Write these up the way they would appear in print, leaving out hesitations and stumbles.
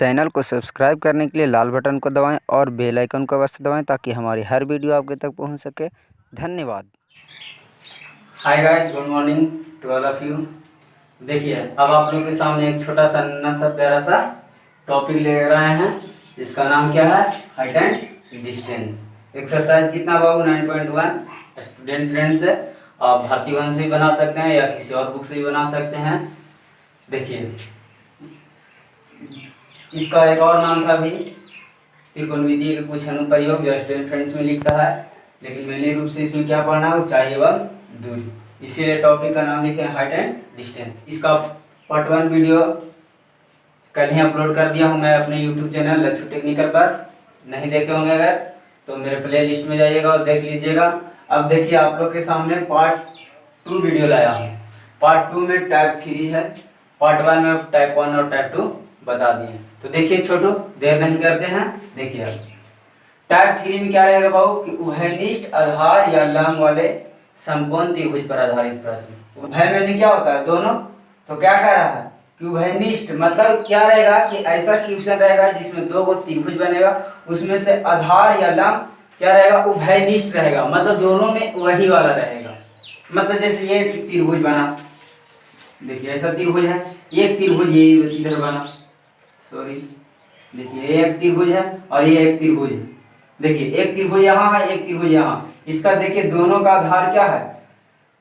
Channel को subscribe करने के लिए लाल बटन को दबाएं और बेल आइकन को अवश्य दबाएं ताकि हमारी हर वीडियो आपके तक पहुंच सके। धन्यवाद। Hi guys, good morning to all of you. देखिए, अब आप लोगों के सामने एक छोटा सा नन्हा सा प्यारा सा टॉपिक ले आए हैं। इसका नाम क्या है? Height and distance. एक्सरसाइज कितना बाबू? 9.1। स्टूडेंट फ्रेंड्स है, आप भारती वन से भी बना सकते हैं या किसी और बुक से भी बना सकते हैं। देखिए, इसका एक और नाम था भी त्रिकोणमितीय के कुछ अनुप्रयोग, जो स्टूडेंट फ्रेंड्स में लिखता है, लेकिन मेनली रूप से इसमें क्या पढ़ना है? ऊंचाई एवं दूरी। इसीलिए टॉपिक का नाम लिखे हाइट एंड डिस्टेंस। इसका पार्ट 1 वीडियो कल ही अपलोड कर दिया हूं मैं अपने यूट्यूब चैनल लच्छू टेक्निकल पर। नहीं देखे होंगे अगर तो मेरे प्ले लिस्ट में जाइएगा और देख लीजिएगा। अब देखिए, आप लोग के सामने पार्ट 2 वीडियो लाया हूँ। पार्ट 2 में टाइप 3 है, पार्ट 1 में टाइप 1 और टाइप 2 बता दिए। तो देखिए छोटू, देर नहीं करते हैं। देखिए, अब टाइप 3 में क्या रहेगा बाबू कि उभयनिष्ठ आधार या लंब वाले समकोण त्रिभुज पर आधारित प्रश्न। उभय में क्या होता है? दोनों। तो क्या कह रहा है कि उभयनिष्ठ मतलब क्या रहेगा कि ऐसा क्वेश्चन रहेगा जिसमें दो गो त्रिभुज बनेगा, उसमें से आधार या लंब क्या रहेगा? उभयनिष्ठ रहेगा, मतलब दोनों में वही वाला रहेगा। मतलब जैसे ये त्रिभुज बना, देखिए ऐसा त्रिभुज है, एक त्रिभुज ये इधर बना, सॉरी, देखिए एक त्रिभुज है और ये एक त्रिभुज है। देखिए एक त्रिभुज यहाँ है, एक त्रिभुज यहाँ। इसका देखिए दोनों का आधार क्या है?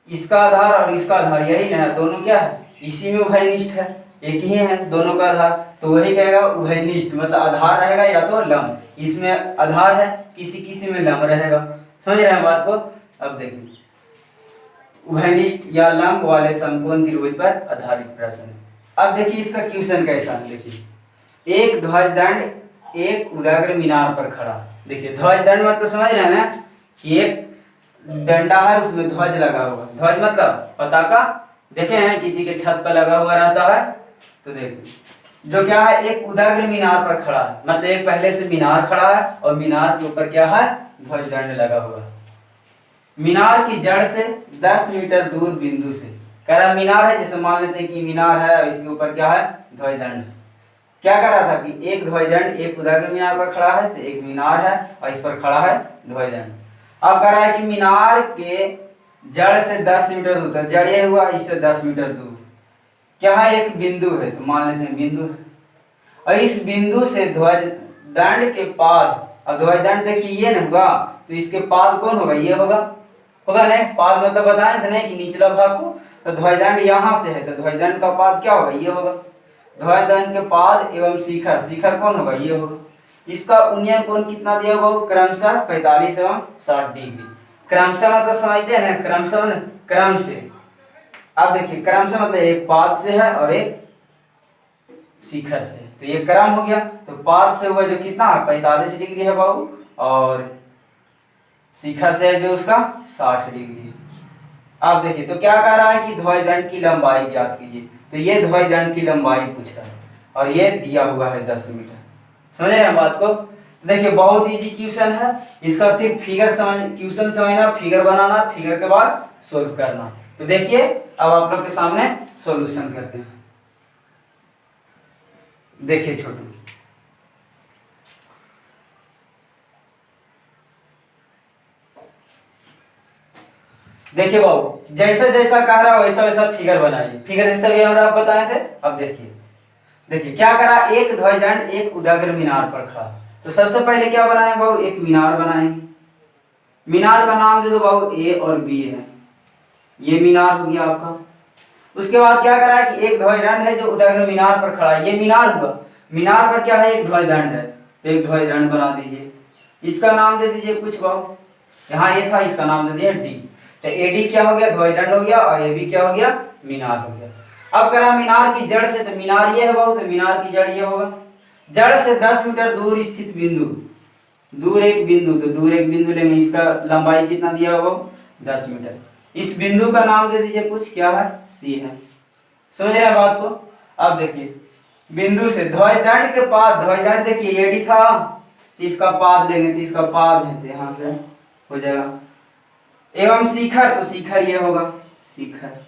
इसका आधार और इसका आधार यही ना है, दोनों क्या है? इसी में उभयनिष्ठ है, एक ही है दोनों का आधार। तो वही कहेगा उभयनिष्ठ, मतलब आधार रहेगा या तो लंब। इसमें आधार है, किसी किसी में लंब रहेगा। समझ रहे हैं बात को? अब देखिए, उभयनिष्ठ या लंब वाले समकोण त्रिभुज पर आधारित प्रश्न। अब देखिए इसका क्वेश्चन कैसा है। देखिए, एक ध्वजदंड एक उजागर मीनार पर खड़ा। देखिए ध्वजदंड मतलब समझ रहे हैं ना कि एक डंडा है, उसमें ध्वज लगा हुआ। ध्वज मतलब पताका, देखे हैं किसी के छत पर लगा हुआ रहता है। तो देखिए जो क्या है, एक उजागर मीनार पर खड़ा है, मतलब एक पहले से मीनार खड़ा है और मीनार के ऊपर क्या है? ध्वजदंड लगा हुआ है। मीनार की जड़ से 10 मीटर दूर बिंदु से, कह रहा मीनार है, जैसे मान लेते हैं कि मीनार है और इसके ऊपर क्या है? ध्वजदंड। क्या कर रहा था कि एक ध्वजदंड एक उजागर मीनार पर खड़ा है, तो एक मीनार है और इस पर खड़ा है ध्वजदंड। अब कह रहा है कि मीनार के जड़ से 10 मीटर दूर, जड़ ये हुआ, इससे 10 मीटर दूर क्या है? एक बिंदु है, तो मान लेते हैं बिंदु है। और इस बिंदु से ध्वजदंड के पाद, अब ध्वजदंड देखिए ये न हुआ, तो इसके पाद कौन होगा? ये होगा, होगा नहीं? पाद मतलब बताए थे नहीं कि निचला भाग को, तो ध्वजदंड यहाँ से है, तो ध्वजदंड का पाद क्या होगा? ये होगा। ध्वजदंड के पाद एवं शिखर, शिखर कौन होगा? ये होगा। इसका उन्नयन कोण कितना दिया होगा? क्रमशः 45 एवं 60 डिग्री। क्रमशः मतलब समझते हैं ना, क्रमशः मतलब क्रम से। अब देखिए क्रमशः मतलब एक पाद से है और एक शिखर से, तो ये क्रम हो गया। तो पाद से हुआ जो कितना है? 45 डिग्री है बाबू, और शिखर से है जो उसका 60 डिग्री है। आप देखिए तो क्या कह रहा है कि ध्वजदंड की लंबाई ज्ञात कीजिए। तो ये ध्वजदंड की लंबाई पूछ रहा है और ये दिया हुआ है 10 मीटर। समझ रहे हैं बात को? देखिए बहुत इजी क्वेश्चन है, इसका सिर्फ फिगर समझ, क्वेश्चन समझना, फिगर बनाना, फिगर के बाद सोल्व करना। तो देखिए अब आप लोग के सामने सॉल्यूशन करते हैं। देखिए छोटू, देखिए बाबू जैसा जैसा कह रहा है वैसा वैसा फिगर बनाइए। फिगर जैसा भी हमने आप बताए थे। अब देखिए, देखिए क्या करा, एक ध्वजदंड एक उजागर मीनार पर खड़ा। तो सबसे पहले क्या बनाएंगे बाबू? एक मीनार बनाएंगे। मीनार का नाम दे दो बाबू, ए और बी है, ये मीनार हो गया आपका। उसके बाद क्या करा है कि एक ध्वजदंड है जो उजागर मीनार पर खड़ा है, ये मीनार हुआ। मीनार पर क्या है? एक ध्वजदंड है, तो एक ध्वजदंड बना दीजिए। इसका नाम दे दीजिए कुछ बाबू, यहाँ ये था, इसका नाम दे दिया डी। तो एडी क्या हो गया? ध्वजदंड हो गया, और ए बी क्या हो गया? मीनार हो गया। अब करा मीनार की जड़ से, तो मीनार ये है बाबू, तो मीनार की जड़ ये होगा। जड़ से 10 मीटर दूर स्थित बिंदु, दूर एक बिंदु, तो दूर एक बिंदु लेंगे, इसका लंबाई कितना दिया होगा? 10 मीटर। इस बिंदु का नाम दे दीजिए कुछ, क्या है? सी है। समझ रहे हैं बात को? अब देखिए बिंदु से ध्वजदंड के पाद, ध्वजदंड देखिए एडी था, इसका पाद लेंगे, तो इसका पाद है, तो यहाँ से हो जाएगा। एवं शिखर, तो शिखर ये होगा, शिखर।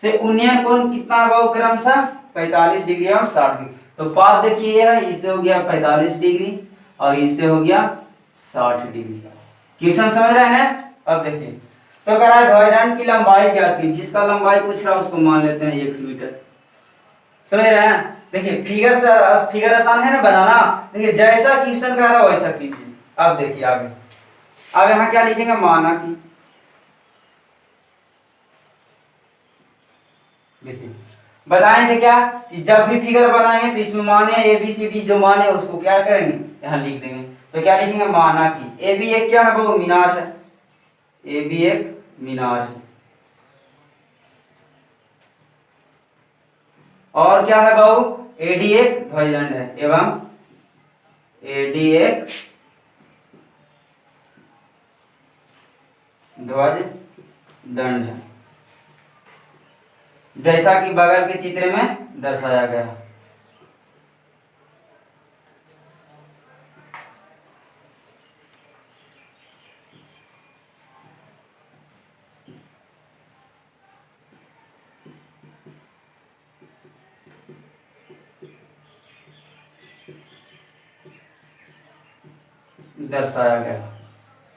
से उन्नयन कोण कितना होगा क्रमशः 45 डिग्री और 60 डिग्री। तो पाथ देखिए ये है, इससे हो गया 45 डिग्री और इससे हो गया 60 डिग्री। क्वेश्चन समझ रहे हैं? अब देखिए तो कह रहा है द्विदंड की लंबाई ज्ञात की, जिसका लंबाई पूछ रहा है उसको मान लेते हैं x मीटर। समझ रहे हैं? देखिए फिगर आसान है ना बनाना। देखिए जैसा क्वेश्चन कह रहा है वैसा कीजिए। अब देखिए आगे, अब यहाँ क्या लिखेंगे, माना कि, देखिए बताए थे क्या कि जब भी फिगर बनाएंगे तो इसमें माने ए बी सी डी, जो माने उसको क्या करेंगे यहाँ लिख देंगे। तो क्या लिखेंगे, माना कि ए बी एक क्या है वो मीनार है, ए बी एक मीनार है, और क्या है बाबू, एडी एक ध्वजदंड है, एवं एडी एक ध्वज दंड है, जैसा कि बगल के चित्र में दर्शाया गया। दर्शाया गया।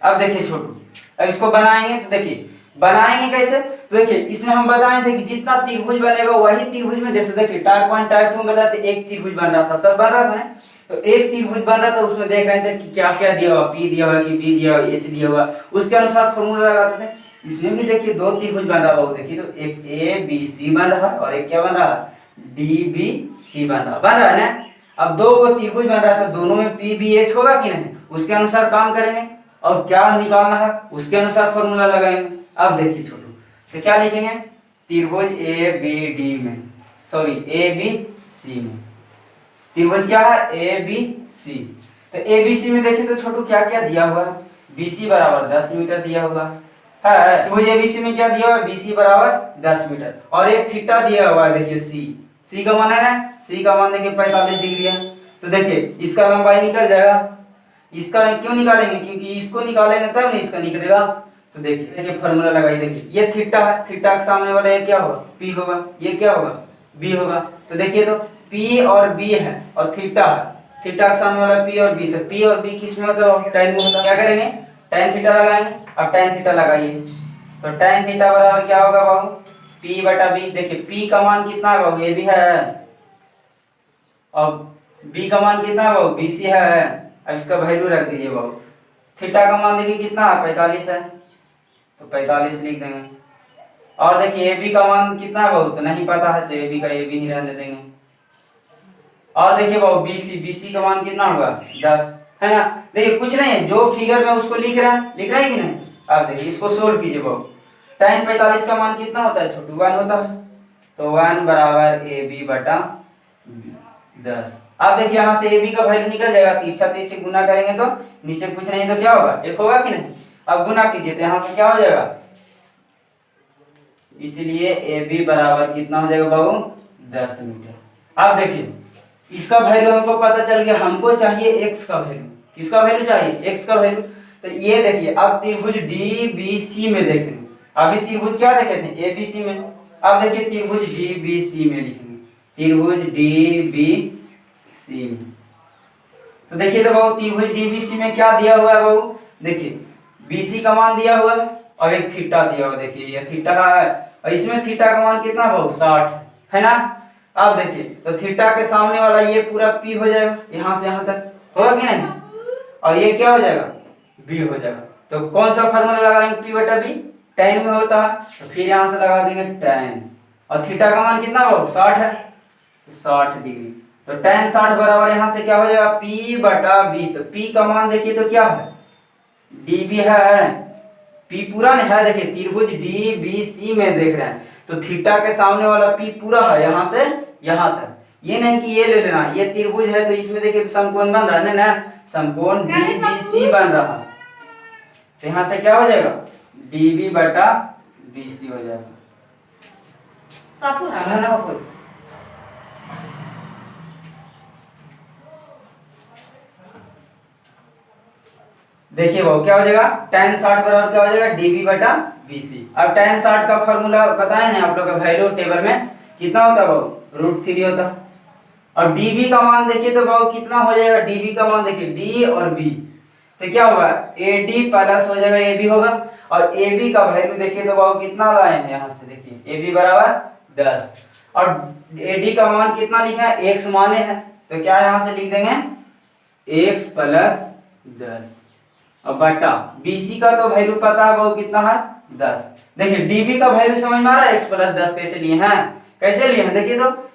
अब देखिए छोटू, अब इसको बनाएंगे तो देखिए बनाएंगे कैसे, तो देखिए इसमें हम बताए थे कि जितना त्रिभुज बनेगा वही त्रिभुज में, जैसे देखिए टाइप 1 टाइप 2 में बताते एक त्रिभुज बन रहा था, सब बन रहा था ना, तो एक त्रिभुज बन रहा था उसमें देख रहे थे कि क्या क्या दिया हुआ, पी दिया हुआ कि बी दिया हुआ, एच दिया हुआ, उसके अनुसार फॉर्मूला लगाते थे। इसमें भी देखिए दो त्रिभुज बन रहा है, देखिए तो एक ए बी सी बन रहा है और एक क्या बन रहा है, डी बी सी बन रहा है ना। अब दो वो त्रिभुज बन रहा है तो दोनों में पी बी एच होगा कि नहीं, उसके अनुसार काम करेंगे और क्या निकालना है उसके अनुसार फॉर्मूला लगाएंगे। अब देखिए छोटू, तो क्या लिखेंगे, त्रिभुज ए बी डी में, सॉरी ए बी सी में, त्रिभुज क्या है ए बी सी। तो ए बी सी में देखिए तो छोटू क्या क्या दिया हुआ है, बी सी बराबर 10 मीटर दिया हुआ है, त्रिभुज ए बी सी में क्या दिया हुआ है, बी सी बराबर 10 मीटर और एक थीटा दिया हुआ है, देखिए सी, सी का मान है ना, सी का मान देखिए 45 डिग्री है। तो देखिए इसका लंबाई निकल जाएगा, इसका क्यों निकालेंगे, क्योंकि इसको निकालेंगे तब नहीं इसका निकलेगा। तो देखिए फार्मूला लगाइए, देखिए ये थीटा है, थीटा के सामने वाला ये क्या होगा, पी होगा, ये क्या होगा, बी होगा। तो देखिए तो पी और बी है और थीटा है, थीटा के सामने वाला पी और बी, तो पी और बी किस में होता है, tan में होता है। क्या करेंगे, tan थीटा लगाएंगे। अब tan थीटा लगाइए तो tan थीटा बराबर क्या होगा बाबू, पी बटा बी। देखिए पी का मान कितना है बाबू, ये भी है, और बी का मान कितना है बाबू, बी सी है। अब इसका वैल्यू रख दीजिए बाबू, थीटा का मान देखिए कितना है, 45 है, तो 45 लिख देंगे। और देखिए ए बी का मान कितना है बाबू, तो नहीं पता है तो ए बी का ए बी ही रहने देंगे। और देखिए बाबू बी सी का मान कितना होगा, 10 है ना। देखिए कुछ नहीं है, जो फिगर में उसको लिख रहे हैं कि नहीं। अब देखिए इसको सोल्व कीजिए बाबू, tan 45 का मान कितना होता है छोटू, 1 होता है, तो 1 बराबर ए बी बटा 10। अब देखिए यहाँ से ए बी का वैल्यू निकल जाएगा, तिरछा तिरछे गुना करेंगे तो नीचे कुछ नहीं तो क्या होगा, एक होगा कि नहीं। अब गुना कीजिए तो यहाँ से क्या हो जाएगा, इसलिए ए बी बराबर कितना हो जाएगा बाबू, 10 मीटर। अब देखिए इसका वैल्यू हमको पता चल गया, हमको चाहिए x का वैल्यू, किसका वैल्यू चाहिए, x का वैल्यू। तो ये देखिए अब त्रिभुज डी बी सी में देखेंगे, अभी त्रिभुज क्या देखे थे, ए बी सी में, अब देखिए त्रिभुज डी बी सी में लिखेंगे, त्रिभुज डी बी सी में। तो देखिए तो बाबू त्रिभुज डी बी सी में क्या दिया हुआ है बाबू, देखिए बी सी का मान दिया हुआ है और एक थीटा दिया हुआ, देखिए ये थीटा है और इसमें थीटा का मान कितना बाबू, 60 है ना। अब देखिए तो थीटा के सामने वाला ये पूरा पी हो जाएगा, यहाँ से यहाँ तक होगा कि नहीं, और ये क्या हो जाएगा, बी हो जाएगा। तो कौन सा फार्मूला लगाएंगे, पी बटा बी, tan में होता है, तो फिर यहाँ से लगा देंगे tan, और थीटा का मान कितना हो, 60 है, तो 60 डिग्री। तो tan 60 बराबर यहाँ से क्या हो जाएगा, p बटा b। तो p का मान देखिए तो क्या है, db है, p पूरा नहीं है, देखिए त्रिभुज DBC में देख रहे हैं तो थीटा के सामने वाला p पूरा है यहाँ से यहाँ तक, ये नहीं कि ये ले लेना, ये त्रिभुज है तो इसमें देखिए समकोण बन रहा है ना, समकोण DBC बन रहा है, तो यहाँ से क्या हो जाएगा, db बटा bc हो जाएगा। देखिए वो क्या हो जाएगा, tan 60 बराबर क्या हो जाएगा, db बटा BC। अब tan 60 का फॉर्मूला बताए ना आप लोग का, वैल्यू टेबल में कितना होता है बाबू, √3 होता। और dB का मान देखिए तो बाबू कितना हो जाएगा, dB का मान देखिए d और b, तो क्या होगा AD प्लस हो जाएगा AB होगा। और AB का वैल्यू देखिए तो बाबू कितना लाए हैं, यहाँ से देखिए AB बराबर 10 और AD का मान कितना लिखा है, x माने है, तो क्या यहाँ से लिख देंगे x प्लस 10 और बटा BC का तो वैल्यू पता है बाबू कितना है 10। देखिए DB का वैल्यू समझ में आ रहा है, x प्लस 10 कैसे लिए हैं, कैसे लिए हैं देखिए तो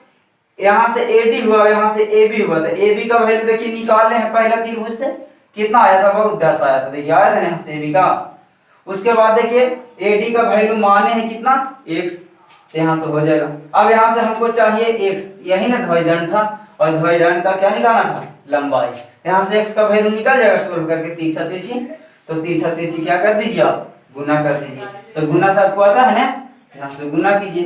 यहाँ से AD हुआ, यहाँ से AB हुआ, तो AB का वैल्यू देखिए निकाल रहे हैं पहला त्रिभुज से, कितना आया था बाबू 10 आया था, देखिए आया था यहाँ से AB का। उसके बाद देखिए AD का वैल्यू माने है कितना x, तो यहाँ से हो जाएगा। अब यहाँ से हमको चाहिए x, यही ना द्विदंड था, और द्विदंड का क्या निकालना था, लंबाई। यहाँ से x का वैल्यू निकल जाएगा सोल्व करके तिरछा तिरछी, तो तिरछा तिरछी क्या कर दीजिए आप, गुना कर दीजिए। तो गुना सबको आता है ना, यहाँ से गुना कीजिए,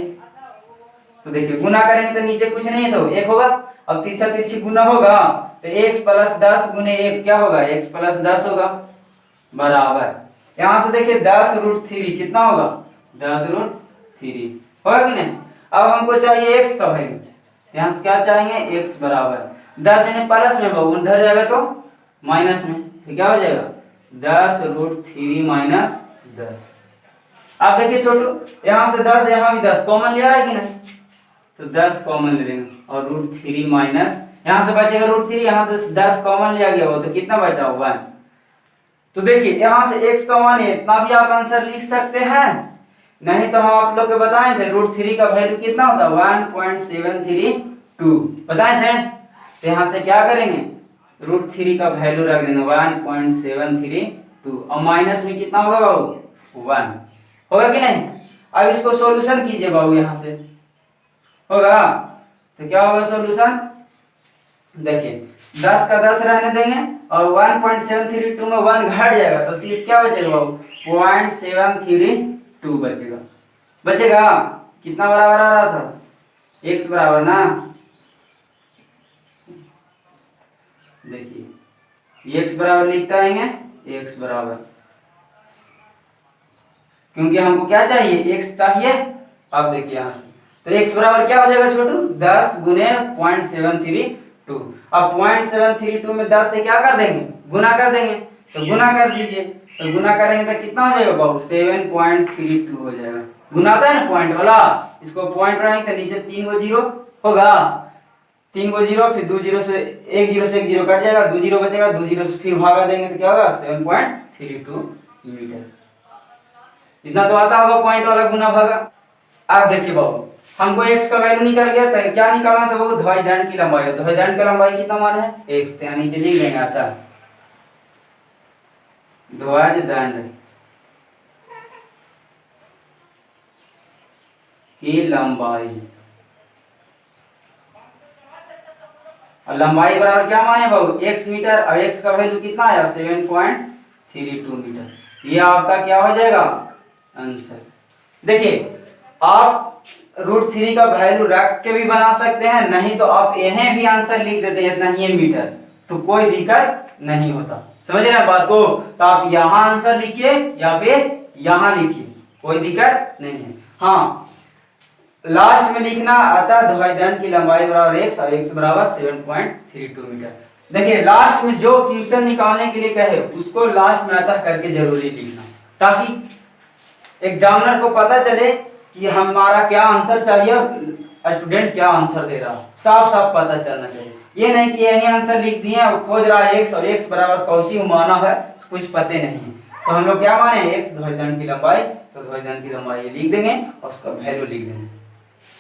तो देखिए गुना करेंगे तो नीचे कुछ नहीं है तो 1 होगा। अब तिरछा तिरछी गुना होगा तो x प्लस 10 गुने 1 क्या होगा, x प्लस 10 होगा बराबर, यहाँ से देखिए 10√3 कितना होगा, 10√3 होगा कि नहीं। अब हमको चाहिए x का वैल्यू, यहाँ से क्या चाहेंगे x बराबर 10 यानी प्लस में बाबू उधर जाएगा तो माइनस में, तो क्या हो जाएगा 10√3 माइनस 10। अब देखिए छोटू यहाँ से 10 यहाँ भी 10 कॉमन ले रहा है कि नहीं, तो 10 कॉमन ले लेंगे और √3 माइनस यहाँ से बचेगा √3, यहाँ से 10 कॉमन लिया गया हो तो कितना बचा हुआ है। तो देखिए यहाँ से x का मान है, इतना भी आप आंसर लिख सकते हैं, नहीं तो हम आप लोग को बताए थे √3 का वैल्यू कितना होता है 1.732 बताए थे। तो यहाँ से क्या करेंगे √3 का वैल्यू रख देंगे 1.732 और माइनस में कितना होगा बाबू 1 होगा कि नहीं। अब इसको सॉल्यूशन कीजिए बाबू, यहाँ से होगा तो क्या होगा सॉल्यूशन, देखिए 10 का 10 रहने देंगे और 1.732 में 1 घट जाएगा तो सीट क्या बचेगा बाबू 0.732 बचेगा। बचेगा कितना बराबर आ रहा था, x बराबर ना, देखिए x बराबर लिखते आएंगे x बराबर, क्योंकि हमको क्या चाहिए x चाहिए। अब देखिए यहाँ से तो x बराबर क्या हो जाएगा छोटू 10 गुने 0.732। अब 0.732 में 10 से क्या कर देंगे गुना कर देंगे, तो गुना कर दीजिए, तो गुना करेंगे तो कितना हो जाएगा बाबू 7.32 हो जाएगा। गुना आता है ना पॉइंट वाला, इसको पॉइंट बनाएंगे तो नीचे 3 गो जीरो होगा, 3 गो जीरो फिर 2 जीरो से 1 जीरो से 1 जीरो कट जाएगा, 2 जीरो बचेगा, 2 जीरो से फिर भागा देंगे तो क्या होगा 7.32 मीटर। इतना तो आता होगा पॉइंट वाला गुना भागा। अब देखिए बाबू हमको x का वैल्यू निकल गया, तो क्या निकालना था बाबू द्विदंड की लंबाई, द्विदंड की लंबाई कितना मान है x, तो यहाँ नीचे लिख देंगे आता द्विदंड की लंबाई, और लंबाई बराबर क्या माने बाबू x मीटर, और x का वैल्यू कितना आया 7.32 मीटर। ये आपका क्या हो जाएगा आंसर। देखिए आप √3 का वैल्यू रख के भी बना सकते हैं, नहीं तो आप यहीं भी आंसर लिख देते हैं इतना ही मीटर, तो कोई दिक्कत नहीं होता, समझ रहे हैं बात को। तो आप यहाँ आंसर लिखिए या फिर यहाँ लिखिए, कोई दिक्कत नहीं है। हाँ लास्ट में लिखना आता द्विदंड की लंबाई बराबर x और x बराबर 7.32 मीटर। देखिए लास्ट में जो क्वेश्चन निकालने के लिए कहे उसको लास्ट में आता करके जरूरी लिखना, ताकि एग्जामिनर को पता चले कि हमारा क्या आंसर चाहिए और स्टूडेंट क्या आंसर दे रहा है, साफ साफ पता चलना चाहिए। ये नहीं कि यही आंसर लिख दिए और खोज रहा है x और x बराबर कौची माना है कुछ पते नहीं है, तो हम लोग क्या माने x द्विदंड की लंबाई, तो द्विदंड की लंबाई लिख देंगे और उसका वैल्यू लिख देंगे।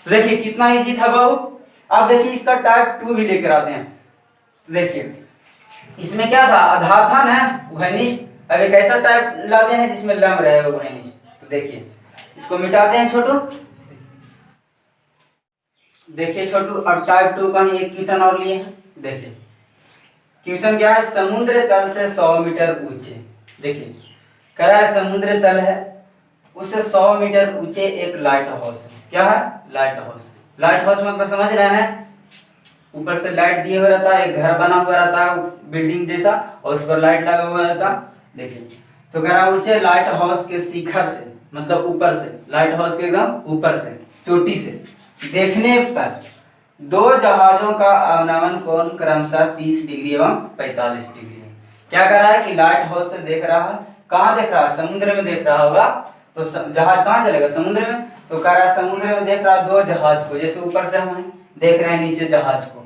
तो देखिए कितना इजी था बाबू। अब देखिए इसका टाइप 2 भी लेकर आते हैं। तो देखिए इसमें क्या था आधार था ना उभयनिष्ठ, अब एक ऐसा टाइप लाते हैं जिसमें लंब रहे उभयनिष्ठ। तो देखिए इसको मिटाते हैं छोटू, देखिए छोटू अब टाइप 2 का ही एक क्वेश्चन और लिए हैं। देखिए क्वेश्चन क्या है, समुद्र तल से 100 मीटर ऊंचे, देखिए कह रहा है समुद्र तल है उससे 100 मीटर ऊंचे एक लाइट हाउस है। क्या है लाइट हाउस, लाइट हाउस मतलब समझ रहे हैं ऊपर से लाइट दिए हुए रहता है, एक घर बना हुआ रहता है बिल्डिंग जैसा और उस पर लाइट लगा हुआ रहता। देखिए तो कह रहा ऊंचे लाइट हाउस के शिखर से मतलब ऊपर से, लाइट हाउस के एकदम ऊपर से, चोटी से देखने पर दो जहाजों का अवनमन कोण क्रमशः 30 डिग्री एवं 45 डिग्री है। क्या कर रहा है कि लाइट हाउस से देख रहा है, कहाँ देख रहा है, समुद्र में देख रहा होगा, तो जहाज कहाँ चलेगा, समुद्र में। तो कह रहा है समुद्र में देख रहा है दो जहाज को, जैसे ऊपर से हम देख रहे हैं नीचे जहाज को,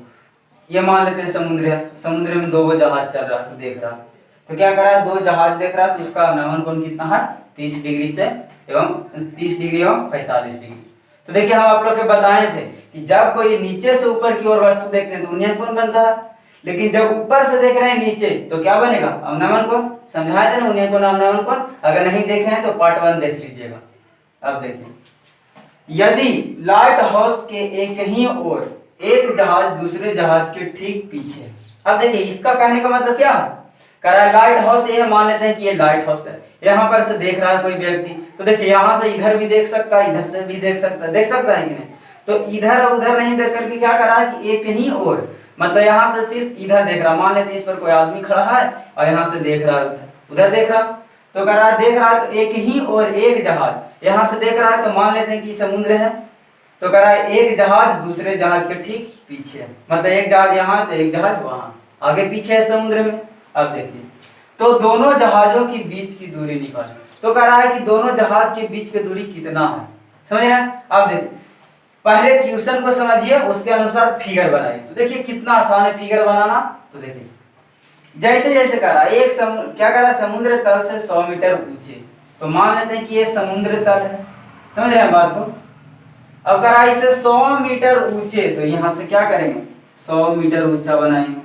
ये मान लेते हैं समुद्र है, समुद्र में दो जहाज चल रहा है, देख रहा है। तो क्या कर रहा है, दो जहाज देख रहा है, तो उसका अवनमन कोण कितना है, 30 डिग्री से एवं 30 डिग्री एवं 45 डिग्री। तो देखिए हम आप लोग के बताए थे कि जब कोई नीचे से ऊपर की ओर वस्तु देखते हैं तो उन्नयन कोण बनता है, लेकिन जब ऊपर से देख रहे हैं नीचे तो क्या बनेगा, अवनमन कोण। समझाए थे ना उन्नयन कोण अवनमन कोण, अगर नहीं देखे हैं तो पार्ट 1 देख लीजिएगा। अब देखिए, यदि लाइट हाउस के एक ही ओर एक जहाज दूसरे जहाज के ठीक पीछे, अब देखिए इसका कहने का मतलब क्या है, कह रहा है लाइट हाउस ये मान लेते हैं कि ये लाइट हाउस है, यहाँ पर से देख रहा है कोई व्यक्ति, तो देखिए यहाँ से इधर भी देख सकता है, इधर से भी देख सकता है कि नहीं। तो इधर और उधर नहीं देख करके क्या कर रहा है कि एक ही ओर, मतलब यहाँ से सिर्फ इधर देख रहा, मान लेते हैं इस पर कोई आदमी खड़ा है और यहाँ से देख रहा है उधर देख रहा, तो कह रहा है देख रहा है तो एक ही और एक जहाज, यहाँ से देख रहा है तो मान लेते हैं कि समुद्र है, तो कह रहा है एक जहाज दूसरे जहाज के ठीक पीछे है, मतलब एक जहाज यहाँ तो एक जहाज वहां आगे पीछे है समुद्र में। अब देखिए, तो दोनों जहाजों के बीच की दूरी निकालें, तो कह रहा है कि दोनों जहाज के बीच की दूरी कितना है, समझ रहे हैं। अब देखिए पहले क्वेश्चन को समझिए, उसके अनुसार फिगर बनाइए। तो देखिए कितना आसान है फिगर बनाना। तो देखिए जैसे जैसे कह रहा है क्या कह रहा है, समुद्र तल से 100 मीटर ऊंचे, तो मान लेते हैं कि ये समुद्र तल है, समझ रहे हैं बात को। अब कह रहा है इसे 100 मीटर ऊंचे, तो यहाँ से क्या करेंगे, 100 मीटर ऊंचा बनाएंगे,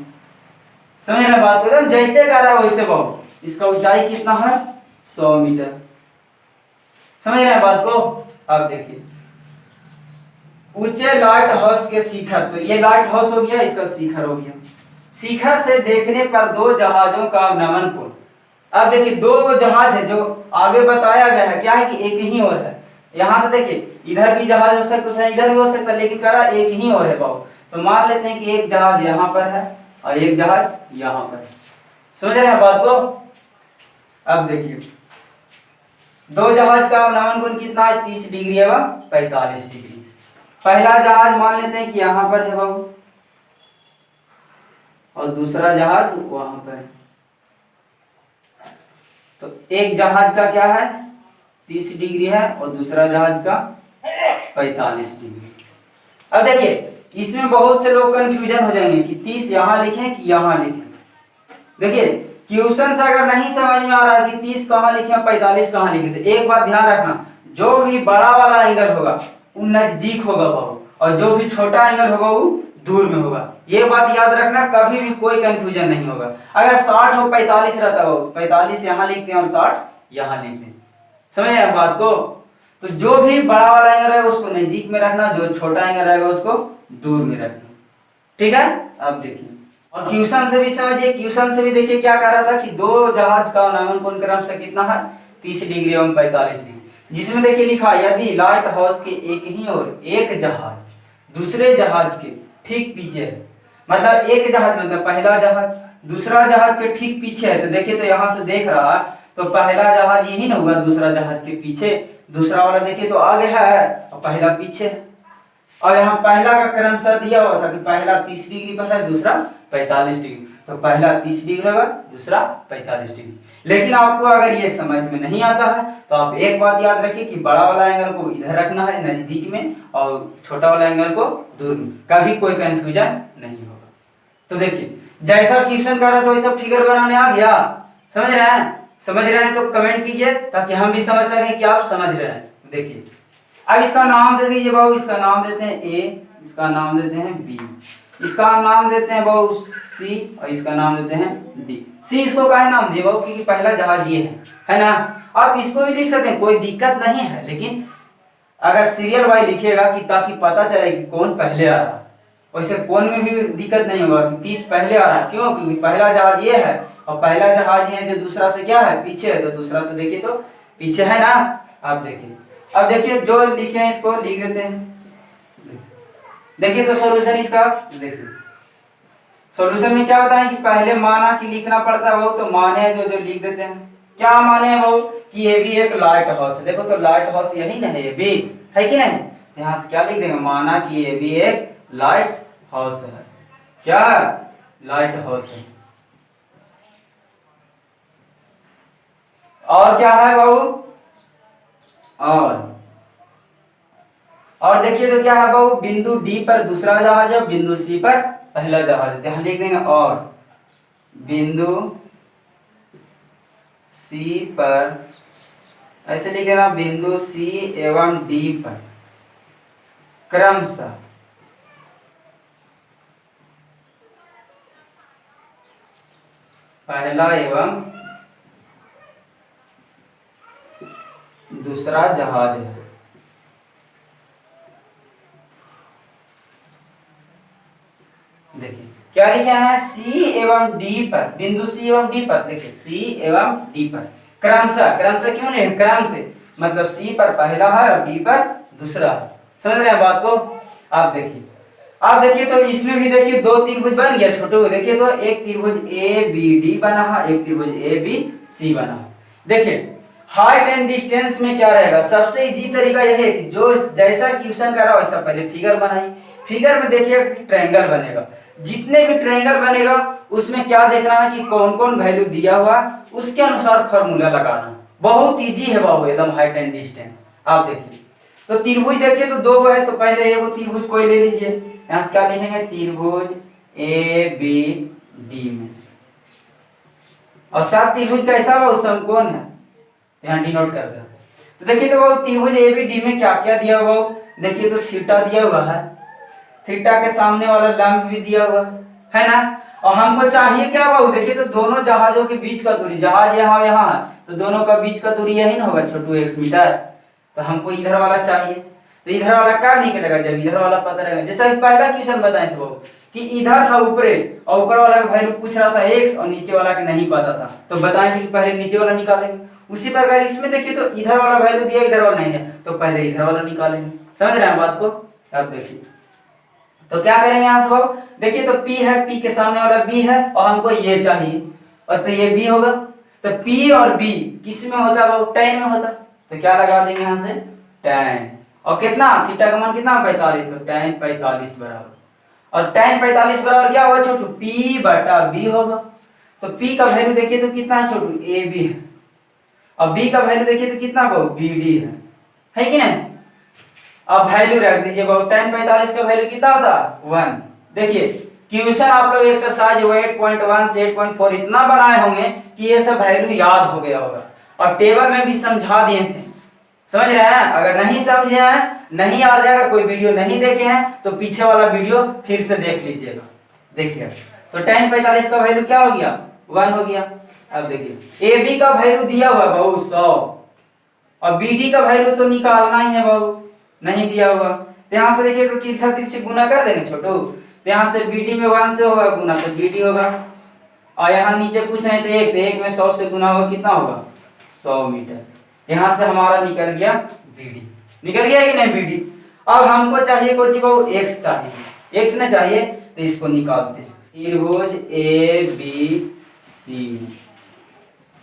समझ रहे हैं बात को, एकदम जैसे कह रहा है वैसे बहुत। इसका ऊंचाई कितना है, 100 मीटर, समझ रहे हैं बात को। अब देखिए ऊंचे लाइट हाउस के शिखर, तो ये लाइट हाउस हो गया, इसका शिखर हो गया, शिखर से देखने पर दो जहाजों का अवनमन कोण। अब देखिए दो जहाज है, जो आगे बताया गया है क्या है कि एक ही ओर है, यहाँ से देखिए इधर भी जहाज हो सकता है, इधर भी हो सकता है, लेकिन कह रहा एक ही ओर है बहुत। तो मान लेते हैं कि एक जहाज यहाँ पर है और एक जहाज यहाँ पर, समझ रहे हैं बात को। अब देखिए दो जहाज का अवनमन कोण कितना है, 30 डिग्री एवं 45 डिग्री। पहला जहाज मान लेते हैं कि यहाँ पर है बाबू, और दूसरा जहाज वहां पर है, तो एक जहाज का क्या है 30 डिग्री है और दूसरा जहाज का 45 डिग्री। अब देखिए इसमें बहुत से लोग कंफ्यूजन हो जाएंगे कि 30 यहाँ लिखें कि यहाँ लिखें। देखिए क्वेश्चन से अगर नहीं समझ में आ रहा है कि 30 कहाँ लिखे 45 कहाँ लिखे, तो एक बात ध्यान रखना, जो भी बड़ा वाला एंगल होगा वो नजदीक होगा बहुत, और जो भी छोटा एंगल होगा वो दूर में होगा। ये बात याद रखना, कभी भी कोई कंफ्यूजन नहीं होगा। अगर 60 हो 45 रहता हो, 45 यहाँ लिखते हैं और 60 यहाँ लिखते हैं, समझ रहे हैं बात को। तो जो भी बड़ा वाला एंगल रहेगा उसको नजदीक में रखना, जो छोटा एंगल रहेगा उसको दूर में रखना, ठीक है। अब देखिए और क्वेश्चन से भी समझिए, क्वेश्चन से भी देखिए क्या कह रहा था कि दो जहाज का अवनमन कोण क्रमशः कितना है, 30 डिग्री एवं 45 डिग्री। जिसमें देखिए लिखा यदि लाइट हाउस के एक ही ओर एक जहाज दूसरे जहाज के ठीक पीछे है, मतलब एक जहाज मतलब पहला जहाज दूसरा जहाज के ठीक पीछे है, तो देखिए तो यहाँ से देख रहा है तो पहला जहाज यही ना होगा दूसरा जहाज के पीछे, दूसरा वाला देखिए तो आगे है और पहला पीछे है। और यहाँ पहला का क्रमशः दिया हुआ था कि पहला 30 डिग्री पर है, दूसरा 45 डिग्री, तो पहला 30 डिग्री होगा, दूसरा 45 डिग्री। लेकिन आपको अगर ये समझ में नहीं आता है तो आप एक बात याद रखिए कि बड़ा वाला एंगल को इधर रखना है नजदीक में और छोटा वाला एंगल को दूर में, कभी कोई कंफ्यूजन नहीं होगा। तो देखिए जैसा क्वेश्चन कर रहा था वैसा फिगर बनाने आ गया, समझ रहे हैं, समझ रहे हैं तो कमेंट कीजिए ताकि हम भी समझ सकें कि आप समझ रहे हैं। देखिए अब इसका नाम दे दीजिए बाबू, इसका नाम देते हैं ए, इसका नाम देते हैं बी, इसका नाम देते हैं बाबू सी और इसका नाम देते हैं डी। सी इसको काहे नाम दिए बाबू, क्योंकि पहला जहाज ये है ना। आप इसको भी लिख सकते हैं, कोई दिक्कत नहीं है, लेकिन अगर सीरियल वाइज लिखिएगा कि ताकि पता चले कि कौन पहले आ रहा है, वैसे कौन में भी दिक्कत नहीं होगा कि 30 पहले आ रहा है, क्यों, क्योंकि पहला जहाज ये है और पहला जहाज है जो दूसरा से क्या है पीछे है, तो दूसरा से देखिए तो पीछे है ना। आप देखिए अब देखिए जो लिखे हैं इसको लिख देते हैं। देखिए तो सॉल्यूशन इसका देखिए, सॉल्यूशन में क्या बताएं कि पहले माना कि लिखना पड़ता है वो, तो माने जो जो लिख देते हैं, क्या माने हैं वो कि ये भी एक लाइट हाउस है। देखो तो लाइट हाउस यही ना है, ये भी है कि नहीं। यहाँ से क्या लिख देंगे, माना कि ये भी एक लाइट हाउस है। क्या, लाइट हाउस है। और क्या है बाबू, और देखिए तो क्या है बाबू, बिंदु डी पर दूसरा जहाज है, बिंदु सी पर पहला जहाज है। यहाँ लिख देंगे और बिंदु सी पर, ऐसे लिख देना, बिंदु सी एवं डी पर क्रमशः पहला एवं दूसरा जहाज है। देखिए क्या लिखे हैं, सी एवं डी पर, बिंदु सी एवं डी पर, देखिए सी एवं डी पर क्रमशः, क्रमशः क्यों नहीं, क्रम से, मतलब सी पर पहला है और डी पर दूसरा है। समझ रहे हैं बात को। आप देखिए तो इसमें भी देखिए दो त्रिभुज बन गया छोटे, देखिए तो एक त्रिभुज ए बी डी बना है, एक त्रिभुज ए बी सी बना है। देखिए हाइट एंड डिस्टेंस में क्या रहेगा, सबसे इजी तरीका यह है कि जो जैसा क्वेश्चन करा वैसा पहले फिगर बनाई। फिगर में देखिए ट्रायंगल बनेगा, जितने भी ट्रायंगल बनेगा उसमें क्या देखना है कि कौन कौन वैल्यू दिया हुआ, उसके अनुसार फॉर्मूला लगाना। बहुत इजी है बाबू एकदम, हाइट एंड डिस्टेंस। आप देखिए तो त्रिभुज देखिए तो दो है, तो पहले ये वो त्रिभुज कोई ले लीजिए। यहाँ से क्या लिखेंगे, त्रिभुज ए बी डी में, और सात त्रिभुज कैसा हुआ, समकोण है, यहाँ डिनोट कर दो। तो देखिए तो वो त्रिभुज ए बी डी में क्या क्या दिया हुआ, देखिए तो थीटा दिया हुआ है, थीटा के सामने वाला लंब भी दिया हुआ है ना। और हमको चाहिए क्या बाबू, देखिए तो दोनों जहाजों के बीच का दूरी, जहाज यहाँ यहाँ है तो दोनों का बीच का दूरी यही ना होगा छोटू, 1 मीटर। तो हमको इधर वाला चाहिए, तो इधर वाला क्या निकलेगा, जब इधर वाला पता रहेगा। जैसे पहला क्वेश्चन बताए थे वो कि इधर था ऊपरे और ऊपर वाला का वैल्यू पूछ रहा था x और नीचे वाला का नहीं पता था, तो बताए थे कि पहले नीचे वाला निकालेंगे। उसी प्रकार इसमें देखिए तो इधर वाला वैल्यू दिया, इधर वाला नहीं दिया, तो पहले इधर वाला निकालेंगे। समझ रहे हैं बात को। अब देखिए तो क्या करेंगे यहाँ से बाबू, देखिए तो P है, P के सामने वाला B है और हमको ये चाहिए, और तो ये B होगा। तो P और B किस में होता है बाबू, tan में होता है। तो क्या लगा देंगे यहाँ से, tan, और कितना, थीटा का मान कितना, 45, तो tan 45 बराबर, और tan 45 बराबर क्या होगा छोटू, P बटा B होगा। तो P का वैल्यू देखिए तो कितना है छोटू, AB है, और B का वैल्यू देखिए तो कितना बाबू, BD है कि नहीं। अब वैल्यू रख दीजिए बाबू, tan 45 का वैल्यू कितना होता, 1। देखिए क्वेश्चन आप लोग एक्सरसाइज 8.1 से 8.4 इतना बनाए होंगे कि ये सब वैल्यू याद हो गया होगा, और टेबल में भी समझा दिए थे। समझ रहे हैं, अगर नहीं समझे हैं, नहीं याद है, अगर कोई वीडियो नहीं देखे हैं तो पीछे वाला वीडियो फिर से देख लीजिएगा। देखिए तो tan 45 का वैल्यू क्या हो गया, 1 हो गया। अब देखिए AB का वैल्यू दिया हुआ बाबू 100, और BD का वैल्यू तो निकालना ही है बाबू, नहीं दिया हुआ। तो यहाँ से देखिए तो तिरछा तिरछी गुना कर देंगे छोटू, तो यहाँ से BD में 1 से होगा गुना तो BD होगा, और यहाँ नीचे कुछ नहीं तो 1, तो 1 में 100 से गुना होगा, कितना होगा, 100 मीटर। यहाँ से हमारा निकल गया BD, निकल गया कि नहीं BD। अब हमको चाहिए कोई चीज x चाहिए, x ने चाहिए तो इसको निकालते हैं, त्रिभुज ABC में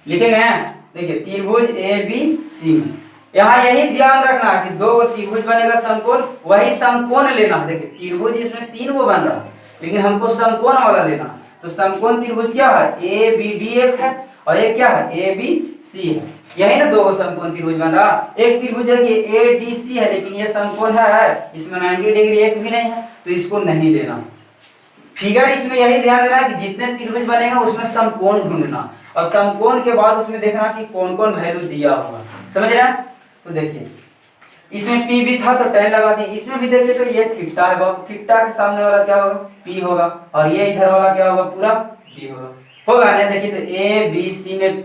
लिखेंगे। देखिए त्रिभुज ABC में यहाँ यही ध्यान रखना है कि दो त्रिभुज बनेगा समकोण, वही समकोण लेना। देखिए त्रिभुज इसमें 3 वो बन रहा है, लेकिन हमको समकोण वाला लेना। तो समकोण त्रिभुज क्या है, ABD एक है और एक क्या है, ABC है। यही ना दो समकोण त्रिभुज बन रहा। एक त्रिभुज है कि ADC है, लेकिन ये समकोण है, इसमें 90 डिग्री एक भी नहीं है, तो इसको नहीं लेना। फिगर इसमें यही ध्यान देना कि जितने त्रिभुज बनेगा उसमें समकोण ढूंढना, और समकोण के बाद उसमें देखना कि कौन कौन वैल्यू दिया होगा। समझ रहे हैं। तो देखिए इसमें P भी था तो tan लगा दिए, इसमें भी देखिए तो ये थीटा है बाबू, थीटा के सामने वाला क्या होगा, P होगा, और ये इधर वाला क्या होगा, पूरा P होगा ना। देखिए तो ABC में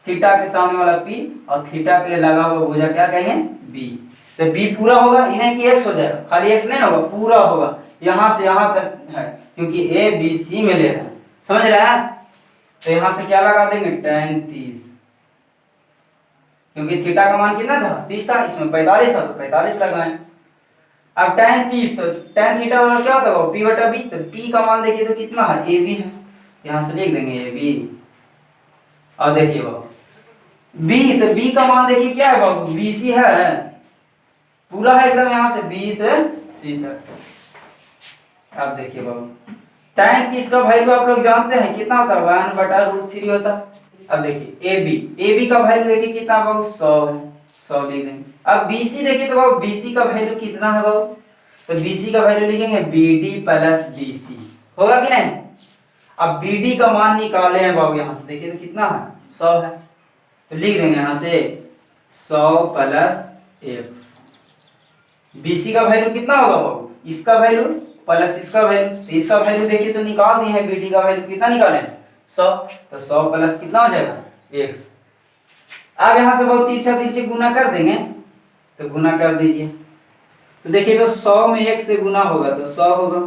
थीटा के सामने वाला P और थीटा के लगा हुआ भुजा क्या कहेंगे, B। तो B पूरा होगा, इन्हें कि x हो जाएगा, खाली x नहीं होगा, पूरा होगा, यहाँ से यहाँ तक है, क्योंकि ABC में ले रहे हैं। समझ रहे हैं। तो यहाँ से क्या लगा देंगे, tan 30, क्योंकि थीटा का मान कितना था, 30 था, इसमें 45 था तो 45 लगाएं। अब tan 30 तो tan थीटा वाला क्या होता है, P बटा B। तो P का मान देखिए तो कितना है, AB है, यहाँ से लिख देंगे AB। और देखिए बाबू बी, तो बी का मान देखिए क्या है बाबू, बी सी है पूरा है एकदम, यहाँ से बी से सी तक। अब देखिए बाबू tan 30 का वैल्यू आप लोग जानते हैं कितना होता है, 1/√3 होता है। अब देखिए ए बी का वैल्यू देखिए कितना बाबू, 100 है, 100 लिख देंगे। अब बी सी देखिए तो बाबू बी सी का वैल्यू कितना है बाबू, तो बी सी का वैल्यू लिखेंगे B D plus B C, होगा कि नहीं। अब बी डी का मान निकाले हैं बाबू, यहाँ से देखिए तो कितना है, 100 है, तो लिख देंगे यहाँ से 100 प्लस एक्स। बीसी का वैल्यू कितना होगा बाबू, इसका वैल्यू प्लस इसका वैल्यू, तो इसका वैल्यू देखिए तो निकाल दिए हैं, बीडी का वैल्यू कितना निकाले हैं, 100, तो 100 प्लस कितना हो जाएगा, एक्स। अब यहाँ से बहुत तिरछा तिरछे गुना कर देंगे, तो गुना कर दीजिए, तो देखिए तो 100 में 1 से गुना होगा तो 100 होगा,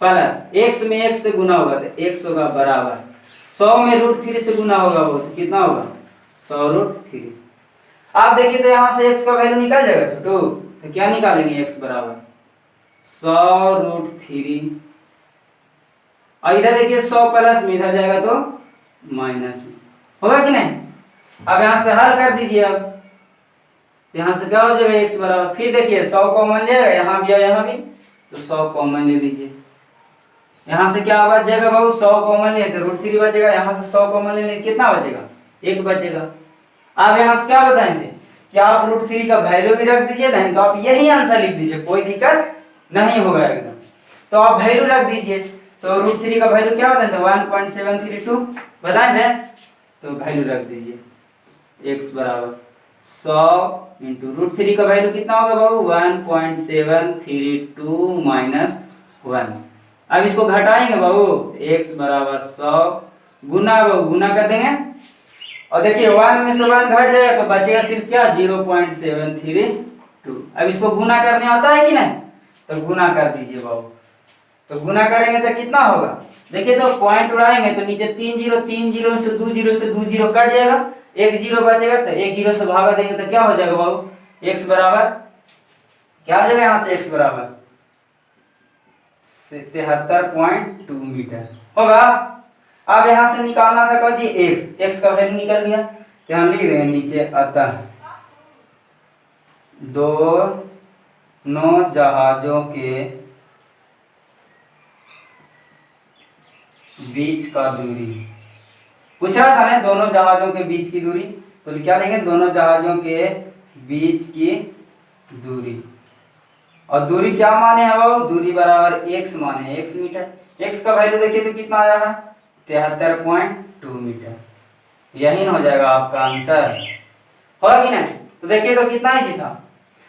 प्लस एक्स में 1 से गुना होगा तो एक्स होगा, बराबर 100 में √3 से गुना होगा वो तो कितना होगा, 100√3। आप देखिए तो यहाँ से x का वैल्यू निकल जाएगा छोटू, तो क्या निकालेंगे, x बराबर 100√3, और इधर देखिए 100 प्लस में इधर जाएगा तो माइनस में, होगा कि नहीं। अब यहाँ से हल कर दीजिए, अब यहाँ से क्या हो जाएगा, x बराबर, फिर देखिए 100 कॉमन जाएगा, यहाँ भी और यहाँ भी, तो 100 कॉमन ले लीजिए, यहाँ से क्या बच जाएगा बाबू, 100 कॉमन ले तो √3 बचेगा, यहाँ से 100 कॉमन ले कितना बचेगा, 1 बचेगा। आप यहाँ से क्या बताएंगे कि आप √3 का वैल्यू भी रख दीजिए, नहीं तो आप यही आंसर लिख दीजिए, कोई दिक्कत नहीं होगा एकदम। तो आप वैल्यू रख दीजिए, तो √3 का वैल्यू क्या बताए थे, 1.732 बताए थे, तो वैल्यू रख दीजिए, x बराबर 100 इंटू √3 का वैल्यू कितना होगा बाबू, 1.732 माइनस 1। अब इसको घटाएंगे बाबू, x बराबर 100 गुना बाबू गुना कर देंगे, और देखिए 1 में से 1 घट जाएगा तो बचेगा सिर्फ क्या, 0.732। अब इसको गुना करने आता है कि नहीं, तो गुना कर दीजिए बाबू, तो गुना करेंगे तो कितना होगा, देखिए तो पॉइंट उड़ाएंगे तो नीचे 3 जीरो से 2 जीरो कट जाएगा, 1 जीरो बचेगा, तो 1 जीरो से भागा देंगे तो क्या हो जाएगा बाबू, x बराबर क्या हो जाएगा, यहाँ से x बराबर 73.2 मीटर होगा। अब यहाँ से निकालना था जी x का वैल्यू निकल गया, तो यहाँ लिख देंगे नीचे, अतः दोनों जहाजों के बीच का दूरी, पूछ रहा था ना दोनों जहाजों के बीच की दूरी, तो क्या लेंगे, दोनों जहाजों के बीच की दूरी, और दूरी क्या माने हैं वो, दूरी बराबर x माने, x मीटर, x का वैल्यू देखिए तो कितना आया है, 73.2 मीटर, यही हो जाएगा आपका आंसर, होगा कि नहीं। तो देखिए तो कितना ही था,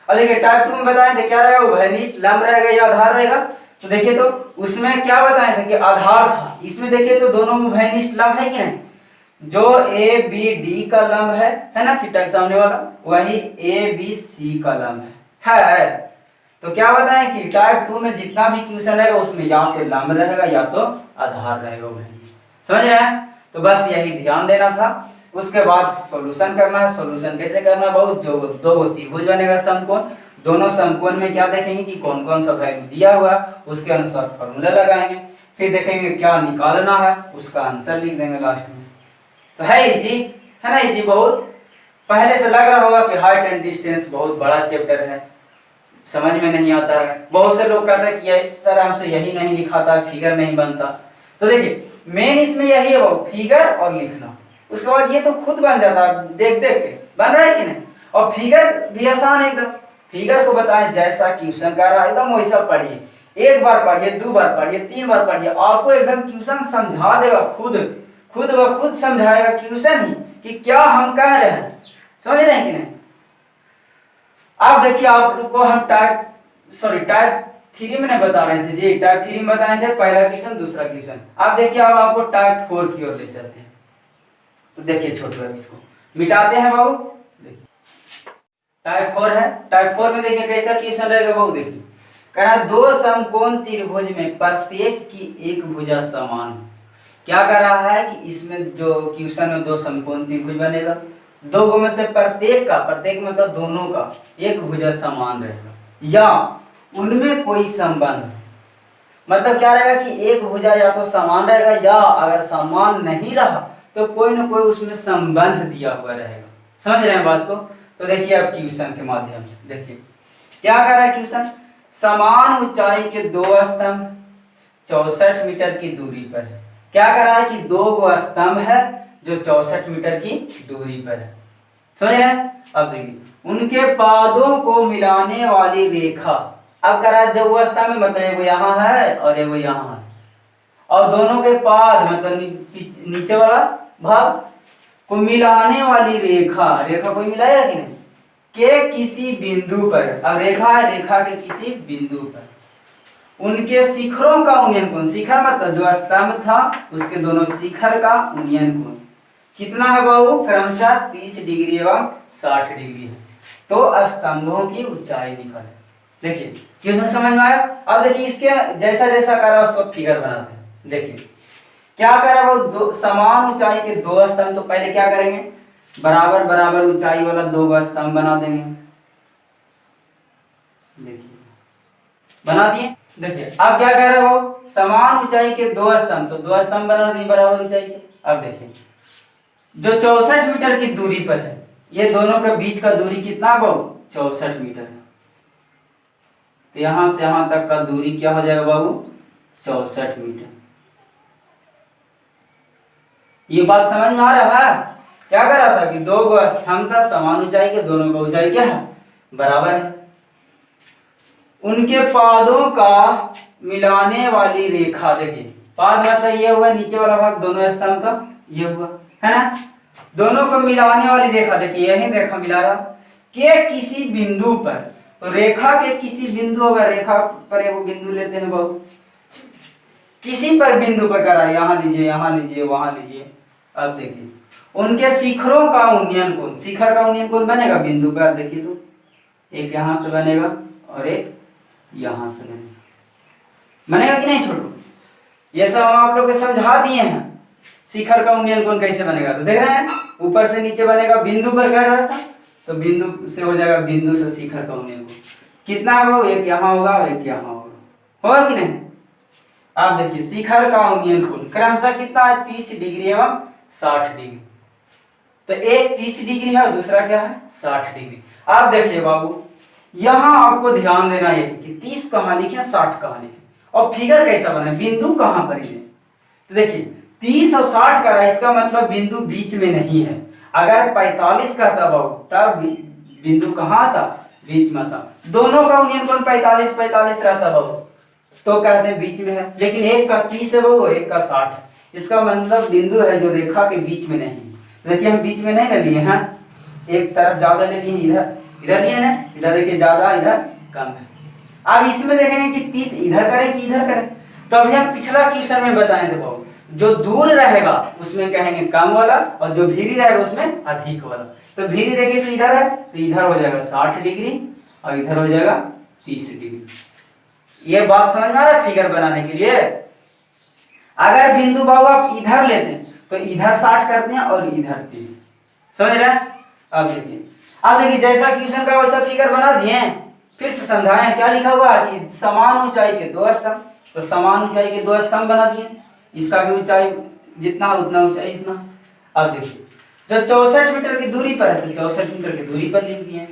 और देखिए टाइप 2 में बताए थे क्या रहेगा, उभयनिष्ठ लंब रहेगा या आधार रहेगा, तो देखिए तो उसमें क्या बताए थे कि आधार था, इसमें देखिए तो दोनों उभयनिष्ठ लंब है कि नहीं, जो ए बी डी का लंब है ना थीटा के सामने वाला, वही ए बी सी का लंब है। तो क्या बताएं कि टाइप 2 में जितना भी क्वेश्चन रहेगा उसमें या तो लंब रहेगा या तो आधार रहेगा, समझ रहे हैं। तो बस यही ध्यान देना था, उसके बाद सॉल्यूशन करना है। सॉल्यूशन कैसे करना है, बहुत जो दो त्रिभुज बनेगा समकोण, दोनों समकोण में क्या देखेंगे कि कौन कौन सा वैल्यू दिया हुआ है, उसके अनुसार फॉर्मूला लगाएंगे, फिर देखेंगे क्या निकालना है, उसका आंसर लिख देंगे लास्ट में। तो है इजी, है ना इजी, बहुत पहले से लग रहा होगा कि हाइट एंड डिस्टेंस बहुत बड़ा चैप्टर है, समझ में नहीं आता है। बहुत से लोग कहते हैं कि सर हमसे यही नहीं लिखाता, फिगर नहीं बनता। तो देखिए मेन इसमें यही है वो फिगर और लिखना, उसके बाद ये तो खुद बन जाता है, देख देख के बन रहा है कि नहीं। और फिगर भी आसान है एकदम, फिगर को बताएं जैसा क्वेश्चन कर रहा है एकदम वैसा पढ़िए, एक बार पढ़िए, 2 बार पढ़िए, 3 बार पढ़िए, आपको एकदम क्वेश्चन समझा देगा, खुद समझाएगा क्वेश्चन ही कि क्या हम कह रहे हैं, समझ रहे हैं कि नहीं। आप देखिए आपको हम टाइप 3 में नहीं बता रहे थे जी, टाइप 3 में बताए थे पहला क्वेश्चन दूसरा क्वेश्चन। आप देखिए अब आपको टाइप 4 की ओर ले चलते हैं। तो देखिए छोटू अब इसको मिटाते हैं बाबू, देखिए टाइप 4 है, टाइप 4 में देखिए कैसा क्वेश्चन रहेगा बाबू, देखिए कह रहा है 2 समकोण त्रिभुज में प्रत्येक की एक भुजा समान। क्या कर रहा है कि इसमें जो क्वेश्चन में 2 समकोण त्रिभुज बनेगा, 2 में से प्रत्येक मतलब दोनों का एक भुजा समान रहेगा, या उनमें कोई संबंध, मतलब क्या रहेगा कि एक भुजा या तो समान रहेगा, या अगर समान नहीं रहा तो कोई ना कोई उसमें संबंध दिया हुआ रहेगा। समझ रहे हैं बात को? तो देखिए अब क्वेश्चन के माध्यम से देखिए क्या कर रहा है क्वेश्चन। समान ऊंचाई के दो स्तंभ 64 मीटर की दूरी पर है। क्या कर रहा है कि दो गो स्तंभ है जो 64 मीटर की दूरी पर है। समझ रहे हैं? अब देखिए उनके पादों को मिलाने वाली रेखा, अब कह रहा है जो वो स्तंभ में मतलब एगो यहाँ है और एगो यहाँ है, और दोनों के पाद मतलब नीचे वाला भाग को मिलाने वाली रेखा, रेखा कोई मिलाएगा कि नहीं, के किसी बिंदु पर, अब रेखा है, रेखा के किसी बिंदु पर उनके शिखरों का उन्नयन कोण, शिखर मतलब जो स्तंभ था उसके दोनों शिखर का उन्नयन कोण कितना है बाबू, क्रमशः 30 डिग्री एवं 60 डिग्री है। तो स्तंभों की ऊंचाई निकाले। देखिए क्वेश्चन समझ में आया? अब देखिए इसके जैसा जैसा कर रहा है सब फिगर बनाते हैं। देखिए क्या करा वो, समान ऊंचाई के दो स्तंभ, तो पहले क्या करेंगे, बराबर बराबर ऊंचाई वाला दो स्तंभ बना देंगे। देखिए बना दिए। देखिए अब क्या कह रहे हो, समान ऊंचाई के दो स्तंभ, तो दो स्तंभ बना दिए बराबर ऊंचाई के। अब देखिए जो 64 मीटर की दूरी पर है, ये दोनों के बीच का दूरी कितना है बाबू, 64 मीटर है। तो यहां से यहां तक का दूरी क्या हो जाएगा बाबू, 64 मीटर। ये बात समझ में आ रहा है? क्या कर रहा था कि दो गो स्तंभ था समान ऊंचाई के, दोनों का ऊंचाई क्या है, बराबर है। उनके पादों का मिलाने वाली रेखा, देखिए पाद मतलब ये हुआ नीचे वाला भाग दोनों स्तंभ का, ये हुआ है ना, दोनों को मिलाने वाली रेखा, देखिए यही रेखा मिला रहा के किसी बिंदु पर, तो रेखा के किसी बिंदु होगा, रेखा पर एक बिंदु लेते हैं बाबू, किसी पर बिंदु पर करा, यहाँ लीजिए, यहाँ लीजिए, वहां लीजिए। अब देखिए उनके शिखरों का उन्नयन कोण, शिखर का उन्नयन कोण बनेगा बिंदु पर, देखिए तो एक यहां से बनेगा और एक यहां से बनेगा कि नहीं छोटू? ये सब हम आप लोग को समझा दिए हैं शिखर का उन्नयन कोण कैसे बनेगा। तो देख रहे हैं ऊपर से नीचे बनेगा, बिंदु पर कह रहा था, तो बिंदु से हो जाएगा, बिंदु से शिखर का उन्नयन कोण कितना है वो, एक यहाँ होगा एक यहाँ होगा कि नहीं? आप देखिए शिखर का उन्नयन कोण क्रमशः कितना है, 30 डिग्री एवं 60 डिग्री। तो एक 30 डिग्री है और दूसरा क्या है, 60 डिग्री। आप देखिए बाबू यहां आपको ध्यान देना है कि 30 कहां लिखे, 60 कहां लिखे, और फिगर कैसा बना, बिंदु कहां पर है। तो देखिए 30 और 60 का इसका मतलब बिंदु बीच में नहीं है। अगर 45 कहता बाबू तब बिंदु कहां था, बीच में था। दोनों का उन्नयन कोण 45 45 रहता बाबू, तो कहते हैं बीच में है। लेकिन एक का 30 है बाबू, एक का 60 है, इसका मतलब बिंदु है जो रेखा के बीच में नहीं। तो देखिए हम बीच में नहीं ना लिए हैं, एक तरफ ज्यादा ले लिए, इधर इधर लिए ना, इधर देखिए ज्यादा इधर कम है। अब इसमें देखेंगे कि 30 इधर करें कि इधर करें, तो अभी हम पिछला क्वेश्चन में बताए थे बाबू जो दूर रहेगा उसमें कहेंगे कम वाला, और जो भीरी रहेगा उसमें अधिक वाला। तो भीरी देखिए तो इधर है, तो इधर हो जाएगा 60 डिग्री और इधर हो जाएगा 30 डिग्री। ये बात समझ में आ रहा है फिगर बनाने के लिए? अगर बिंदु बाबू आप इधर लेते हैं तो इधर 60 करते हैं और इधर 30, समझ रहे हैं? अब देखिए जैसा क्वेश्चन का वैसा फिगर बना दिए, फिर से समझाएं। क्या लिखा हुआ कि समान ऊंचाई के दो स्तंभ, तो समान ऊंचाई के दो स्तंभ बना दिए, इसका भी ऊंचाई जितना उतना ऊंचाई इतना। अब देखिए जब 64 मीटर की दूरी पर है तो 64 मीटर की दूरी पर लिख दिए।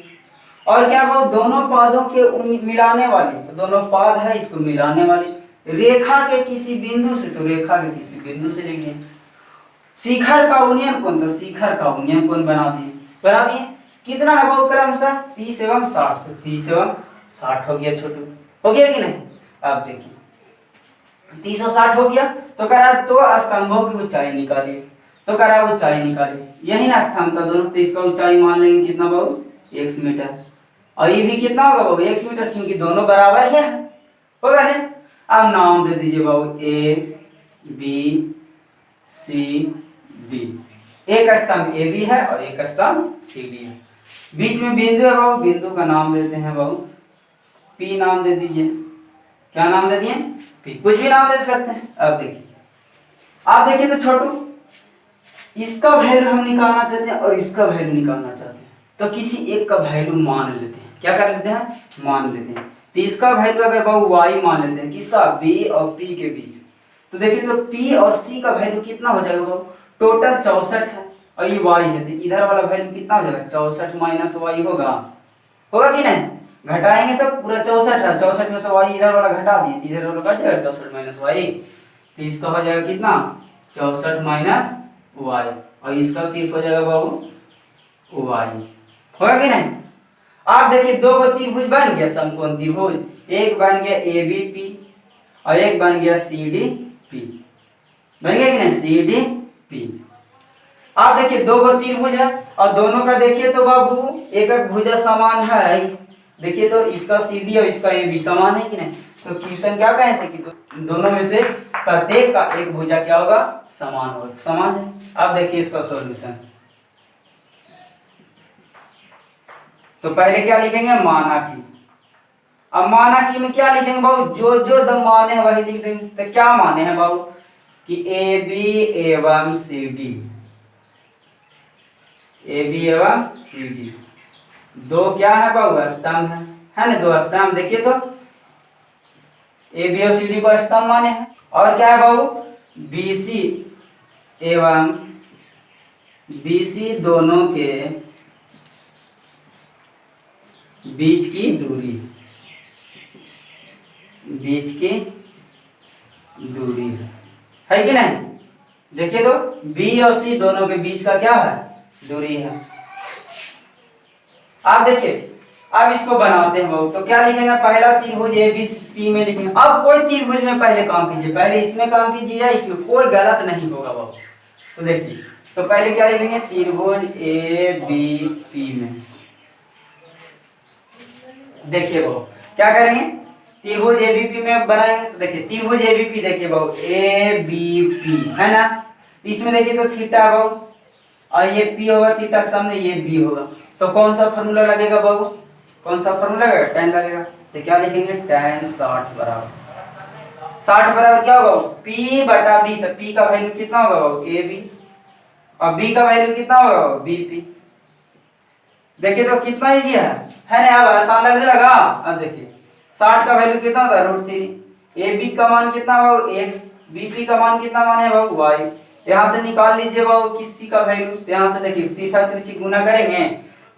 और क्या वो दोनों पादों के मिलाने वाली, तो दोनों पाद है इसको मिलाने वाली रेखा के किसी बिंदु से, तो रेखा के किसी बिंदु से लिख दिए। शिखर का उन्नयन कोण, तो शिखर का उन्नयन कोण बना दिए। कितना है वो क्रमशः 30 एवं 60, तो 30 एवं 60 हो गया छोटू, हो गया कि नहीं? आप देखिए 30 और 60 हो गया, तो कह रहा तो स्तंभों की ऊंचाई निकालिए, तो कह रहा ऊंचाई निकालिए, यही ना स्तंभ था दोनों, तो इसका ऊंचाई मान लेंगे कितना बाबू, 1 मीटर, और ये भी कितना होगा बाबू 1 मीटर, क्योंकि दोनों बराबर है, होगा ना? अब नाम दे दीजिए बाबू ए बी सी डी, एक स्तंभ ए बी है और एक स्तंभ सी डी है, बीच में बिंदु है बाबू, बिंदु का नाम देते हैं बाबू पी, नाम दे दीजिए। क्या नाम दे दिए? पी, कुछ भी नाम दे सकते हैं। अब देखिए आप देखिए तो छोटू इसका वैल्यू हम निकालना चाहते हैं और इसका वैल्यू निकालना चाहते हैं, तो किसी एक का वैल्यू मान लेते हैं। क्या कर लेते हैं? मान लेते हैं। तो इसका वैल्यू अगर बाबू y मान लेते हैं, किसका, b और p के बीच, तो देखिए तो p और c का वैल्यू कितना हो जाएगा बाबू, टोटल 64 है, और ये y है, तो इधर वाला वैल्यू कितना हो जाएगा 64 माइनस वाई होगा कि नहीं? घटाएंगे तो पूरा 64 है, 64 में से y इधर वाला घटा दिए, इधर वाला कट जाएगा 64 माइनस वाई, तो इसका हो जाएगा कितना 64 माइनस वाई, और इसका सिर्फ हो जाएगा बाबू वाई, होगा कि नहीं? आप देखिए दो गो त्रिभुज बन गया समकोण त्रिभुज, एक बन गया ए बी पी और एक बन गया सी डी पी, बन गया कि नहीं सी डी पी। आप देखिए दो गो त्रिभुज है और दोनों का देखिए तो बाबू एक एक भुजा समान है, देखिए तो इसका सी डी और इसका ए बी समान है कि नहीं? तो क्वेश्चन क्या कहे थे कि दोनों में से प्रत्येक का एक भुजा क्या होगा समान होगा, समान है। अब देखिए इसका सॉल्यूशन, तो पहले क्या लिखेंगे माना की, अब माना की में क्या लिखेंगे बाबू, जो जो दम माने हैं वही लिख देंगे। तो क्या माने हैं बाबू कि ए बी एवं सी डी, ए बी एवं सी डी दो क्या है बाबू स्तंभ है ना, दो स्तंभ। देखिए तो ए बी और सी डी को स्तंभ माने हैं, और क्या है बाबू बी सी एवं बी सी दोनों के बीच की दूरी, बीच की दूरी है कि नहीं? देखिए तो बी और सी दोनों के बीच का क्या है दूरी है। आप देखिए अब इसको बनाते हैं बाबू, तो क्या लिखेंगे पहला त्रिभुज ए बी पी में लिखेंगे। अब कोई त्रिभुज में पहले काम कीजिए, पहले इसमें काम कीजिए या इसमें, कोई गलत नहीं होगा बाबू। तो देखिए तो पहले क्या लिखेंगे त्रिभुज ए बी पी में, देखिए बाबू क्या करेंगे त्रिभुज एबीपी में बनाएंगे। तो देखिए त्रिभुज एबीपी देखिए बाबू एबीपी है ना, इसमें देखिए तो थीटा बाबू और ये पी होगा थीटा के सामने, ये बी होगा, तो कौन सा फॉर्मूला लगेगा बाबू, कौन सा फॉर्मूला लगेगा tan लगेगा। तो क्या लिखेंगे tan 60 बराबर 60 बराबर क्या होगा p बटा b, तो p का वैल्यू कितना होगा बाबू ए बी और b का वैल्यू कितना होगा बी पी। देखिए तो कितना इजी है ना, अब आसान लगने लगा। अब देखिए 60 का वैल्यू कितना था √3, ए बी का मान कितना बाबू x, बी पी का मान कितना मान है बाबू y, यहाँ से निकाल लीजिए बाबू किसी का वैल्यू। तो यहाँ से देखिए तीसरा तिरछी गुना करेंगे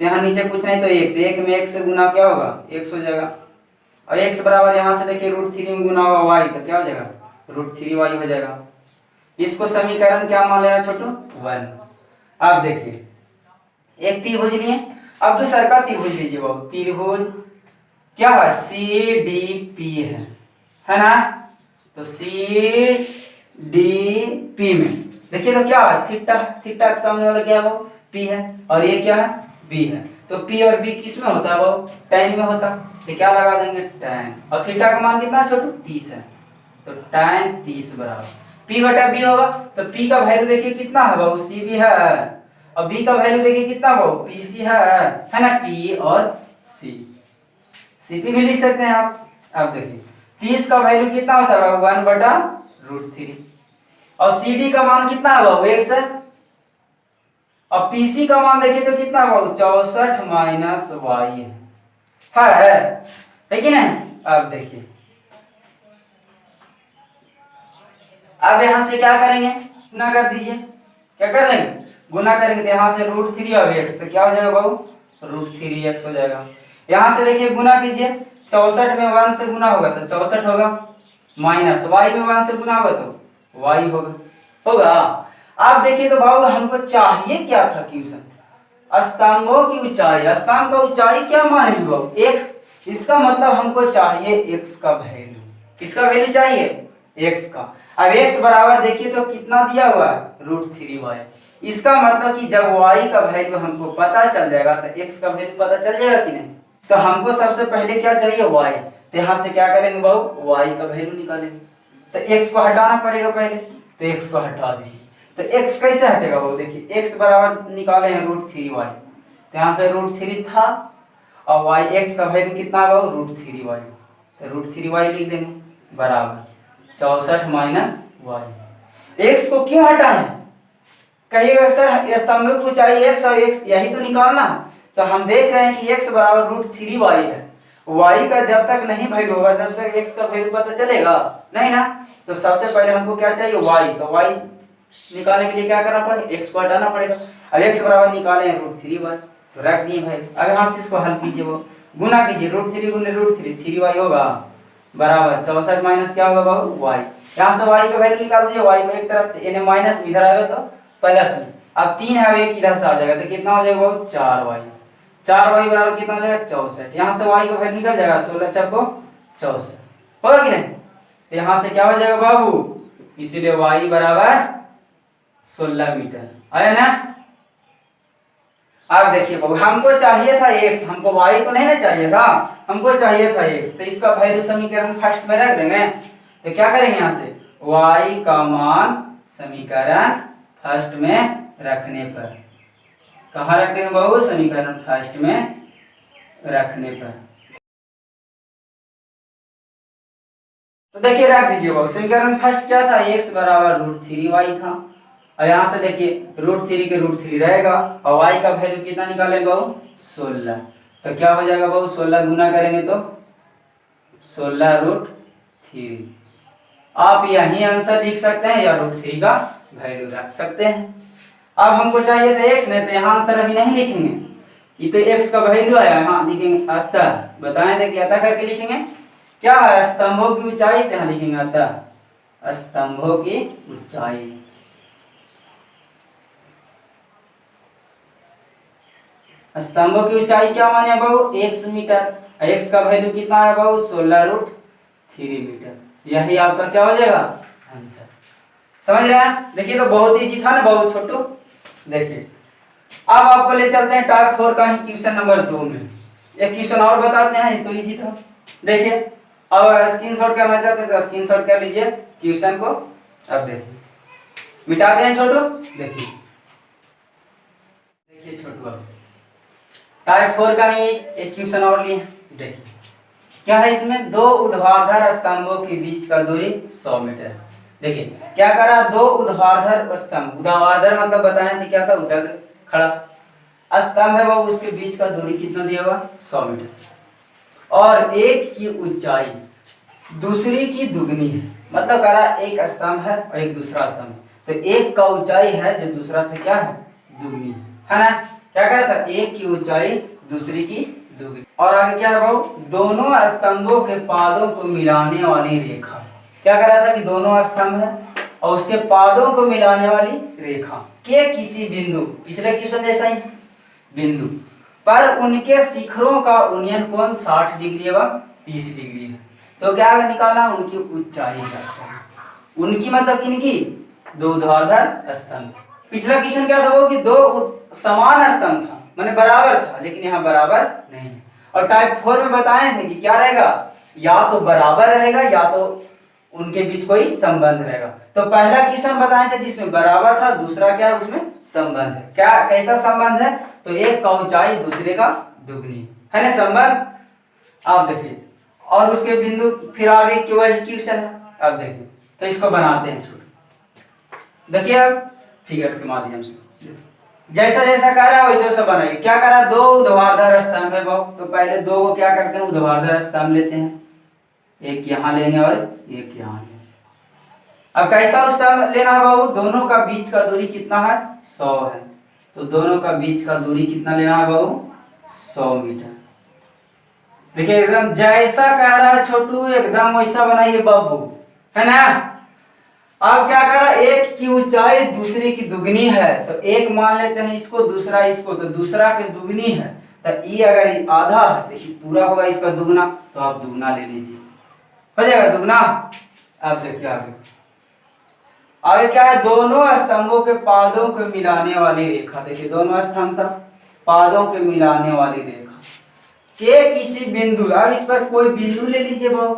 तो यहाँ नीचे कुछ नहीं तो एक, तो एक में एक से गुना क्या होगा x हो जाएगा, और x बराबर यहाँ से देखिए √3 में गुना होगा y, तो क्या हो जाएगा √3y हो जाएगा। इसको समीकरण क्या मान लेना छोटू 1। अब देखिए एक त्रिभुज लिए, अब दूसरा का त्रिभुज लीजिए बाबू, त्रिभुज क्या है सी डी पी है ना, तो सी डी पी में देखिए तो क्या है थीटा, थीटा के सामने वाला क्या है वो पी है और ये क्या है बी है, तो पी और बी किस में होता है वो tan में होता है, तो क्या लगा देंगे tan, और थीटा का मान कितना छोटू 30 है, तो tan 30 बराबर p बटा b होगा। तो p का वैल्यू देखिए कितना है बाबू सी बी है, और b का वैल्यू देखिए कितना बाबू पी सी है ना, p और c, cp भी लिख सकते हैं आप। अब देखिए 30 का वैल्यू कितना होता है बाबू 1 बटा √3, और cd का मान कितना है बाबू x है, और pc का मान देखिए तो कितना बाबू 64 माइनस वाई है कि नहीं। अब देखिए अब यहां से क्या करेंगे गुना कर दीजिए, क्या कर देंगे गुना करेंगे, तो यहाँ से √3 और x, तो क्या हो जाएगा बाबू √3x हो जाएगा। यहाँ से देखिए गुना कीजिए, 64 में 1 से गुना होगा तो 64 होगा, माइनस y में 1 से गुना होगा तो y होगा। आप देखिए तो बाबू हमको चाहिए क्या था क्वेश्चन, स्तंभों की ऊंचाई, स्तंभ का ऊंचाई क्या माने बाबू x, इसका मतलब हमको चाहिए x का वैल्यू, किसका वैल्यू चाहिए x का। अब x बराबर देखिए तो कितना दिया हुआ है √3y, इसका मतलब कि जब y का वैल्यू हमको पता चल जाएगा तो x का वैल्यू पता चल जाएगा कि नहीं। तो हमको सबसे पहले क्या चाहिए y, तो यहाँ से क्या करेंगे बाबू y का वैल्यू निकालेंगे, तो x को हटाना पड़ेगा पहले, तो x को हटा दीजिए। तो x कैसे हटेगा बाबू, देखिए x बराबर निकाले हैं √3y, तो यहाँ से √3 था और y x का वैल्यू कितना है बाबू √3y, तो √3y लिख देंगे बराबर 64 माइनस वाई। x को क्यों हटाएं, कहिएगा सर स्तंभ की ऊंचाई x और x यही तो निकालना, तो हम देख रहे हैं कि x बराबर √3y है, y का जब तक नहीं वैल्यू होगा जब तक x का वैल्यू पता चलेगा नहीं ना। तो सबसे पहले हमको क्या चाहिए y, तो y निकालने के लिए क्या करना पड़ेगा, x को हटाना पड़ेगा। अब x बराबर निकाले √3y, तो रख दिए भाई। अब यहाँ से इसको हल कीजिए, वो गुना कीजिए, √3 गुने √3, 3y होगा बराबर 64 माइनस क्या होगा बाबू y। यहाँ से y का वैल्यू निकाल दीजिए, y को एक तरफ यानी माइनस इधर आएगा तो प्लस में। अब 3 है, अब एक इधर से आ जाएगा तो कितना हो जाएगा बाबू 4y। 4y बराबर कितना हो जाएगा 64। यहाँ से y का वैल्यू निकल जाएगा 16 चौको 64, होगा कि नहीं। तो यहाँ से क्या हो जाएगा बाबू, इसीलिए y बराबर 16 मीटर आया ना। अब देखिए बाबू, हमको चाहिए था x, हमको y तो नहीं ना चाहिए था, हमको चाहिए था x। तो इसका वैल्यू समीकरण फर्स्ट में रख देंगे। तो क्या करेंगे, यहाँ से y का मान समीकरण फर्स्ट में रखने पर, कहाँ रख देंगे बाबू, समीकरण फर्स्ट में रखने पर। तो देखिए रख दीजिए बाबू, समीकरण फर्स्ट क्या था, x बराबर √3y था। और यहाँ से देखिए √3 के √3 रहेगा और y का वैल्यू कितना निकाले बाबू 16। तो क्या हो जाएगा बाबू, 16 गुना करेंगे तो 16√3। आप यही आंसर लिख सकते हैं या √3 का वैल्यू रख सकते हैं। अब हमको चाहिए था x, नहीं तो यहाँ आंसर अभी नहीं लिखेंगे, ये तो x का वैल्यू आया, हाँ लिखेंगे अतः, बताए थे कि अतः करके लिखेंगे क्या है, स्तंभों की ऊंचाई, तो यहाँ लिखेंगे अतः स्तंभों की ऊंचाई। स्तंभों की ऊंचाई क्या माने बाबू, x मीटर, x का वैल्यू कितना है बाबू 16√3 मीटर। यही आपका क्या हो जाएगा आंसर, समझ रहे हैं। देखिए तो बहुत इजी था ना बाबू छोटू। देखिए अब आपको ले चलते हैं टाइप 4 का ही क्वेश्चन नंबर 2 में। एक क्वेश्चन और बताते हैं, तो इजी था। देखिए अब स्क्रीनशॉट करना चाहते हैं तो स्क्रीनशॉट कर लीजिए क्वेश्चन को। अब देखिए मिटाते हैं छोटू। देखिए देखिए छोटू, अब टाइप 4 का ही एक क्वेश्चन और लिए। देखिए क्या है इसमें, दो ऊर्ध्वाधर स्तंभों के बीच का दूरी 100 मीटर। देखिए क्या करा, दो ऊर्ध्वाधर स्तंभ, ऊर्ध्वाधर मतलब बताए थे क्या था, उधर खड़ा स्तंभ है वो, उसके बीच का दूरी कितना दिया हुआ 100 मीटर और एक की ऊंचाई दूसरी की दुगनी है। मतलब कह रहा एक स्तंभ है और एक दूसरा स्तंभ, तो एक का ऊंचाई है जो दूसरा से क्या है दुगनी है ना। क्या कह रहा था, एक की ऊंचाई दूसरी की दुगनी। और आगे क्या है भाऊ, दोनों स्तंभों के पादों को मिलाने वाली रेखा। क्या कह रहा था कि दोनों स्तंभ है और उसके पादों को मिलाने वाली रेखा के किसी बिंदु, पिछले क्वेश्चन जैसा ही बिंदु पर उनके शिखरों का उन्नयन कोण 60 डिग्री व 30 डिग्री है। तो क्या निकाला, उनकी ऊंचाई क्या, उनकी मतलब किनकी, दो ऊर्ध्वाधर स्तंभ। पिछला क्वेश्चन क्या था वो कि दो समान स्तंभ था, माने बराबर था, लेकिन यहाँ बराबर नहीं। और टाइप 4 में बताए थे कि क्या रहेगा, या तो बराबर रहेगा या तो उनके बीच कोई संबंध रहेगा। तो पहला क्वेश्चन बताए थे जिसमें बराबर था, दूसरा क्या है उसमें संबंध है। क्या कैसा संबंध है, तो एक का ऊंचाई दूसरे का दुगनी है ना संबंध। आप देखिए और उसके बिंदु फिर आगे क्वेश्चन है। अब देखिए तो इसको बनाते हैं छोटे। देखिए अब फिगर के माध्यम से जैसा जैसा कह रहा है वैसे वैसा बनाइए। क्या कह रहा है, दो ऊर्ध्वाधर स्तंभ है बाबू, तो पहले दो को क्या करते हैं ऊर्ध्वाधर स्तंभ लेते हैं, एक यहाँ लेंगे और एक यहाँ लेंगे। अब कैसा स्तंभ लेना है बाबू, दोनों का बीच का दूरी कितना है 100 है, तो दोनों का बीच का दूरी कितना लेना है बाबू 100 मीटर। देखिए एकदम जैसा कह रहा है छोटू एकदम वैसा बनाइए बाबू, है ना। अब क्या करा, एक की ऊंचाई दूसरे की दुगनी है, तो एक मान लेते हैं इसको, दूसरा इसको, तो दूसरा की दुगनी है, तो ये अगर आधा है तो ये पूरा होगा इसका दुगना, तो आप दुगना ले लीजिए, हो जाएगा दुगना। अब देखिए आगे आगे क्या है, दोनों स्तंभों के पादों को मिलाने वाली रेखा। देखिए दोनों स्तंभ था, पादों के मिलाने वाली रेखा के किसी बिंदु, अब इस पर कोई बिंदु ले लीजिए बाबू,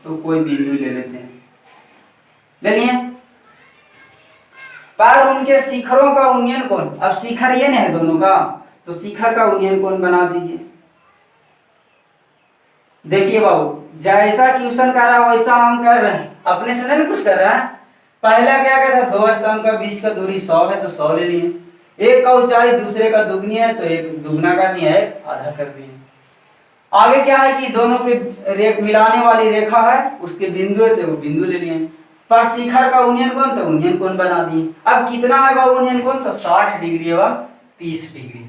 तो कोई बिंदु ले लेते हैं, ले लिए। पर उनके शिखरों का उन्नयन कोण, अब शिखर ये नहीं है दोनों का, तो शिखर का उन्नयन कोण बना दीजिए। देखिए बाबू जैसा क्वेश्चन कर रहा है वैसा हम कर रहे हैं, अपने से नहीं कुछ कर रहा है। पहला क्या कहता, दो स्तंभ का बीच का दूरी 100 है, तो 100 ले लिए। एक का ऊंचाई दूसरे का दुगनी है, तो एक दुगना कर दिया, एक आधा कर दिया। आगे क्या है कि दोनों के मिलाने वाली रेखा है, उसके बिंदु है, तो वो बिंदु ले लिए। पर शिखर का यूनियन कोण, तो यूनियन कोण बना दिए। अब कितना है बाबू यूनियन कोण, तो 60 डिग्री एवं 30 डिग्री।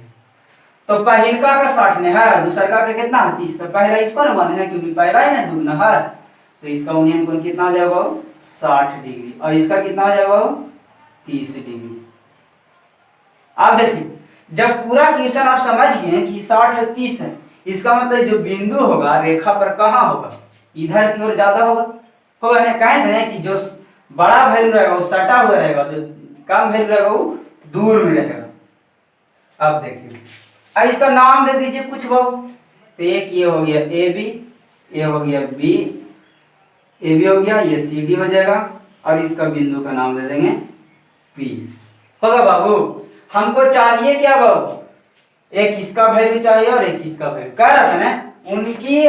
तो पहलका का 60 ने है, दूसरा का कितना है 30, तो पहला इसको न माने है क्योंकि पहला ही ना दुगना है, तो इसका यूनियन कोण कितना हो जाएगा बाबू 60 डिग्री, और इसका कितना हो जाएगा बाबू 30 डिग्री। आप देखिए जब पूरा क्वेश्चन आप समझ गए कि 60 और 30 है, इसका मतलब जो बिंदु होगा रेखा पर कहाँ होगा, इधर की ओर ज्यादा होगा ना। कहे थे कि जो बड़ा वैल्यू रहेगा वो सटा हुआ रहेगा, जो कम वैल्यू रहेगा वो दूर में रहेगा। अब देखिए अब इसका नाम दे दीजिए कुछ बाबू, तो एक ये हो गया ए बी, ये हो गया बी, ए बी हो गया, ये सी डी हो जाएगा, और इसका बिंदु का नाम दे देंगे पी। होगा बाबू। हमको चाहिए क्या बाबू, एक इसका वैल्यू चाहिए और एक इसका वैल्यू, कह रहा था ना उनकी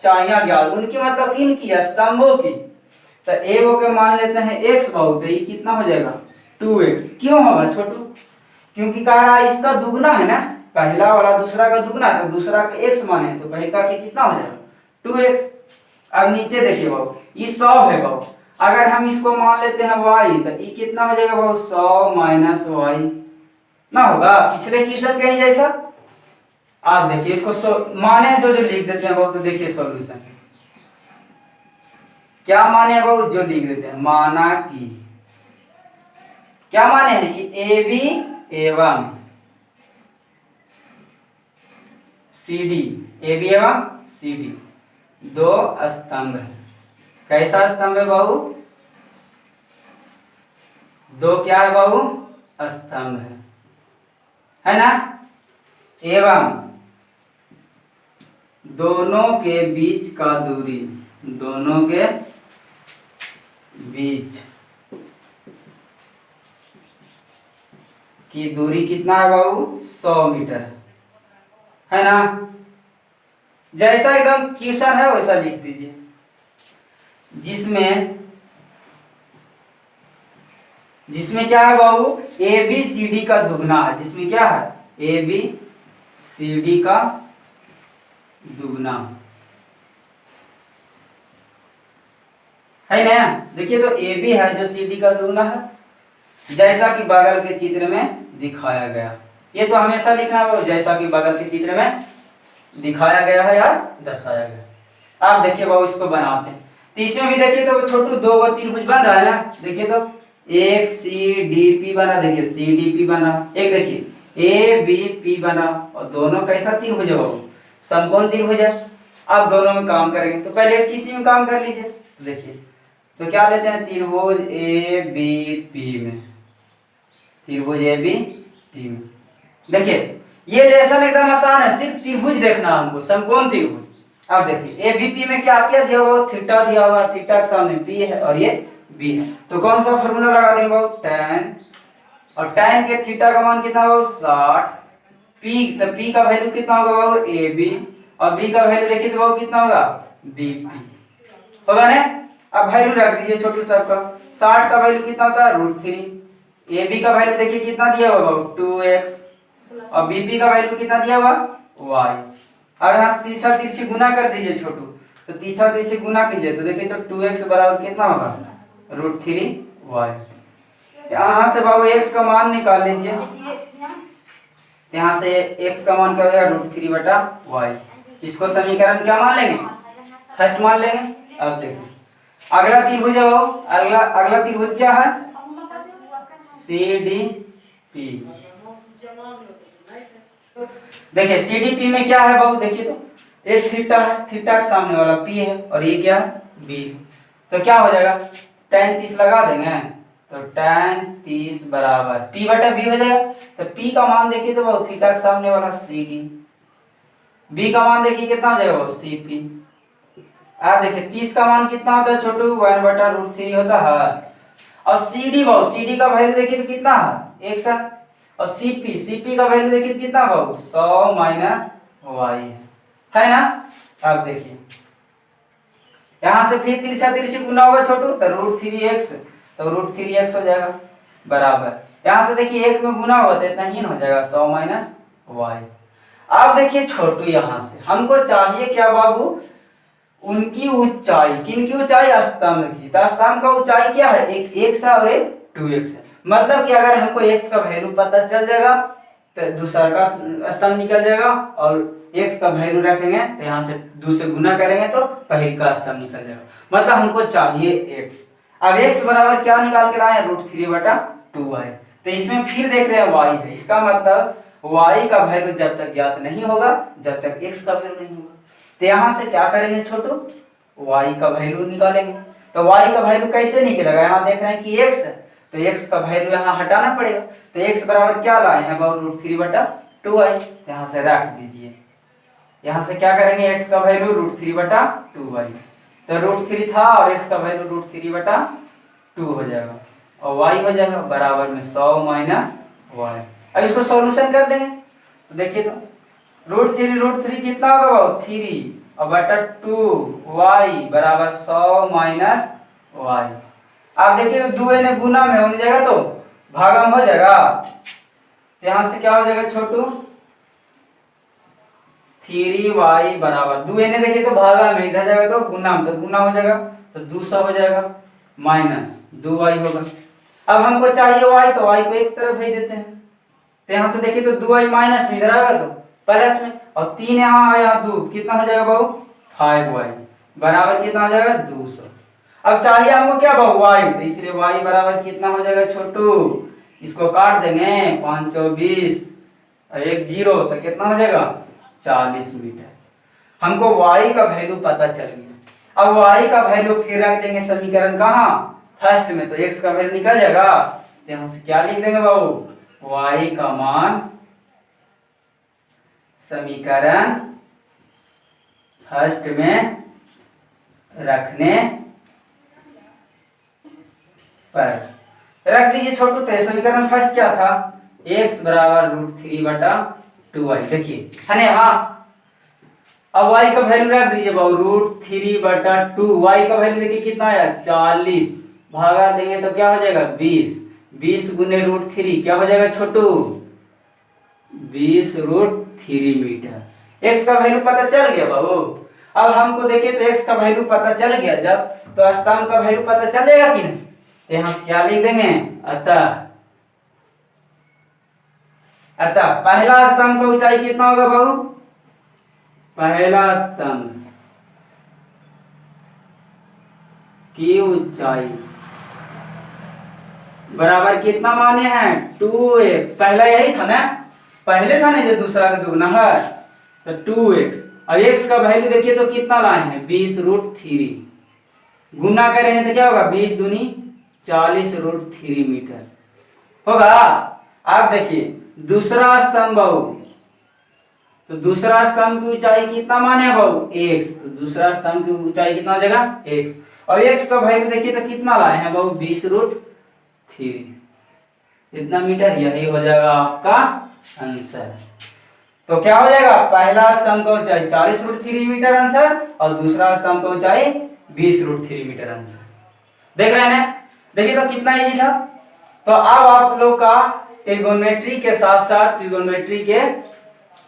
चाहिए ज्ञात, उनकी मतलब इनकी स्तंभों की। तो ए को मान लेते हैं x बाबू, तो ये कितना हो जाएगा 2x। क्यों होगा छोटू, क्योंकि कह रहा है इसका दुगना है ना, पहला वाला दूसरा का दुगना, तो दूसरा का x माने तो पहला के कितना हो जाएगा 2x। अब नीचे देखिए बाबू ये 100 है बाबू, अगर हम इसको मान लेते हैं y, तो ये कितना हो जाएगा बाबू 100 माइनस y ना होगा, पिछले क्वेश्चन के ही जैसा। आप देखिए इसको माने जो लिख देते हैं बाबू, तो देखिए सॉल्यूशन क्या माने बाबू, जो लिख देते हैं माना कि क्या माने हैं कि ए बी एवं सी डी, ए बी एवं सी डी दो स्तंभ है। कैसा स्तंभ है बाबू, दो क्या है बाबू स्तंभ है ना। एवं दोनों के बीच का दूरी, दोनों के बीच की दूरी कितना है बाबू 100 मीटर है ना। जैसा एकदम क्वेश्चन है वैसा लिख दीजिए, जिसमें क्या है बाबू ए बी सी डी का दुगना है, जिसमें क्या है ए बी सी डी का दुगना है ना। देखिए तो ए बी है जो सी डी का दुगना है, जैसा कि बगल के चित्र में दिखाया गया। ये तो हमेशा लिखना है जैसा कि बगल के चित्र में दिखाया गया है या दर्शाया गया। आप देखिए बाबू इसको बनाते हैं, तो इसमें भी देखिए तो छोटू दो त्रिभुज बन रहा है ना। देखिए तो एक सी डी पी बना, देखिए सी डी पी बना, एक देखिए ए बी पी बना, और दोनों कैसा त्रिभुज है बाबू समकोण त्रिभुज है। आप दोनों में काम करेंगे, तो पहले किसी में काम कर लीजिए। देखिए तो क्या लेते हैं त्रिभुज ए बी पी में, त्रिभुज ए बी पी में। देखिए ये लेसन एकदम आसान है, सिर्फ त्रिभुज देखना हमको समकोण त्रिभुज। अब देखिए ए बी पी में क्या क्या दिया हुआ, थीटा दिया हुआ, थीटा के सामने पी है और ये बी है, तो कौन सा फॉर्मूला लगा देंगे बाबू tan, और tan के थीटा का मान कितना होगा 60, पी तो पी का वैल्यू कितना होगा बाबू ए बी, और बी का वैल्यू देखिए तो बाबू कितना होगा बी पी होगा ना। अब वैल्यू रख दीजिए छोटू सबका, 60 का वैल्यू कितना होता है √3, ए बी का वैल्यू देखिए कितना दिया हुआ बाबू 2x, और बी पी का वैल्यू कितना दिया हुआ y। अब यहाँ से तीसरा तिरछी गुना कर दीजिए छोटू, तो तीसरा तिरछी गुना कीजिए तो देखिए तो 2x बराबर कितना होगा √3y। यहाँ से बाबू x का मान निकाल लीजिए, यहाँ से x का मान क्या हो जाएगा √3/y। इसको समीकरण क्या मान लेंगे फर्स्ट मान लेंगे। अब देखिए अगला त्रिभुज है बाबू, अगला त्रिभुज क्या है सी डी पी। देखिए सी डी पी में क्या है बाबू, देखिए तो एक थीटा है, थीटा के सामने वाला पी है, और ये क्या है बी। तो क्या हो जाएगा tan 30 लगा देंगे, तो tan 30 बराबर p/b हो जाएगा। तो p का मान देखिए तो बाबू थीटा के सामने वाला सी डी, b का मान देखिए कितना हो जाएगा बाबू सी पी। आप देखिए 30 का मान कितना होता है छोटू 1/√3 होता है, और सी डी बाबू सी डी का वैल्यू देखिए तो कितना है 100, और सीपी का वैल्यू देखिए कितना बाबू 100 माइनस वाई है ना। अब देखिए यहाँ से फिर तिरछा तिरछी गुना होगा छोटू, तो √3x, तो √3x हो जाएगा बराबर, यहाँ से देखिए एक में गुना होगा तो इतना ही हो जाएगा 100 माइनस वाई। अब देखिए छोटू यहाँ से हमको चाहिए क्या बाबू उनकी ऊंचाई, किनकी ऊंचाई, स्तंभ की। तो स्तंभ का ऊंचाई क्या है, एक x है और एक 2x है। मतलब कि अगर हमको x का वैल्यू पता चल जाएगा तो दूसरा का स्तंभ निकल जाएगा, और x का वैल्यू रखेंगे तो यहाँ से 2 से गुना करेंगे तो पहले का स्तंभ निकल जाएगा। मतलब हमको चाहिए x। अब x बराबर क्या निकाल के लाए, √3/2y। तो इसमें फिर देख रहे हैं y है, इसका मतलब y का वैल्यू जब तक ज्ञात नहीं होगा जब तक x का वैल्यू नहीं होगा। तो यहाँ से क्या करेंगे छोटू, y का वैल्यू निकालेंगे। तो y का वैल्यू कैसे निकलेगा, यहाँ देख रहे हैं कि x है तो x का वैल्यू यहाँ हटाना पड़ेगा। तो x बराबर क्या लाए हैं, √3/2y। यहाँ से रख दीजिए, यहाँ से क्या करेंगे, x का वैल्यू √3/2y। तो √3 था और x का वैल्यू √3/2 हो जाएगा, और y हो जाएगा बराबर में 100 माइनस y। अब इसको सॉल्यूशन कर देंगे तो देखिए, तो √3 कितना होगा बाबू, 3 और बटा 2y बराबर 100 माइनस y। आप देखिए तो 2 ने गुना में हो जाएगा तो भागा में हो जाएगा। यहाँ से क्या हो जाएगा छोटू, 3y बराबर 2 ने देखिए तो भागा में, इधर जाएगा तो गुना में, तो गुना हो जाएगा तो 200 हो जाएगा माइनस 2y होगा। अब हमको चाहिए y, तो y को एक तरफ भेज देते हैं। तो यहाँ से देखिए तो 2y माइनस में, इधर आएगा तो प्लस में, और 3 यहाँ आया 2, कितना हो जाएगा बाबू, 5y बराबर कितना हो जाएगा, 200। अब चाहिए हमको क्या बाबू, y, तो इसलिए y बराबर कितना हो जाएगा छोटू, इसको काट देंगे 5 और 20 और 1 0, तो कितना हो जाएगा 40 मीटर। हमको y का वैल्यू पता चल गया। अब y का वैल्यू फिर रख देंगे समीकरण कहाँ, फर्स्ट में, तो x का वैल्यू निकल जाएगा। तो यहाँ से क्या लिख देंगे बाबू, y का मान समीकरण फर्स्ट में रखने पर रख दीजिए छोटू। तो समीकरण फर्स्ट क्या था, x बराबर √3/2y, देखिए है ना। हाँ, अब y का वैल्यू रख दीजिए बाबू, √3/2। y का वैल्यू देखिए कितना आया, 40, भागा देंगे तो क्या हो जाएगा 20, 20 गुने √3 क्या हो जाएगा छोटू, 20√3 मीटर। x का वैल्यू पता चल गया बाबू। अब हमको देखिए तो x का वैल्यू पता चल गया जब, तो स्तंभ का वैल्यू पता चलेगा कि नहीं। तो यहाँ से क्या लिख देंगे, अतः पहला स्तंभ का ऊंचाई कितना होगा बाबू, पहला स्तंभ की ऊंचाई बराबर कितना माने हैं, 2x। पहला यही था ना, पहले था ना जो दूसरा का दुगना है, तो 2x। और x का वैल्यू देखिए तो कितना लाए हैं, 20√3। गुना करेंगे तो क्या होगा, 20 दूनी 40√3 मीटर होगा। आप देखिए दूसरा स्तंभ बाबू, तो दूसरा स्तंभ की ऊंचाई कितना माने बाबू, x। तो दूसरा स्तंभ की ऊंचाई कितना हो जाएगा, x। और x का वैल्यू देखिए तो कितना लाए हैं बाबू, 20√3 इतना मीटर। यही हो जाएगा आपका आंसर। तो क्या हो जाएगा, पहला स्तंभ का ऊंचाई 40√3 मीटर आंसर, और दूसरा स्तंभ का ऊंचाई 20√3 मीटर आंसर। देख रहे हैं, देखिए तो कितना इजी था। तो अब आप लोग का ट्रिगोनोमेट्री के साथ साथ ट्रिगोनोमेट्री के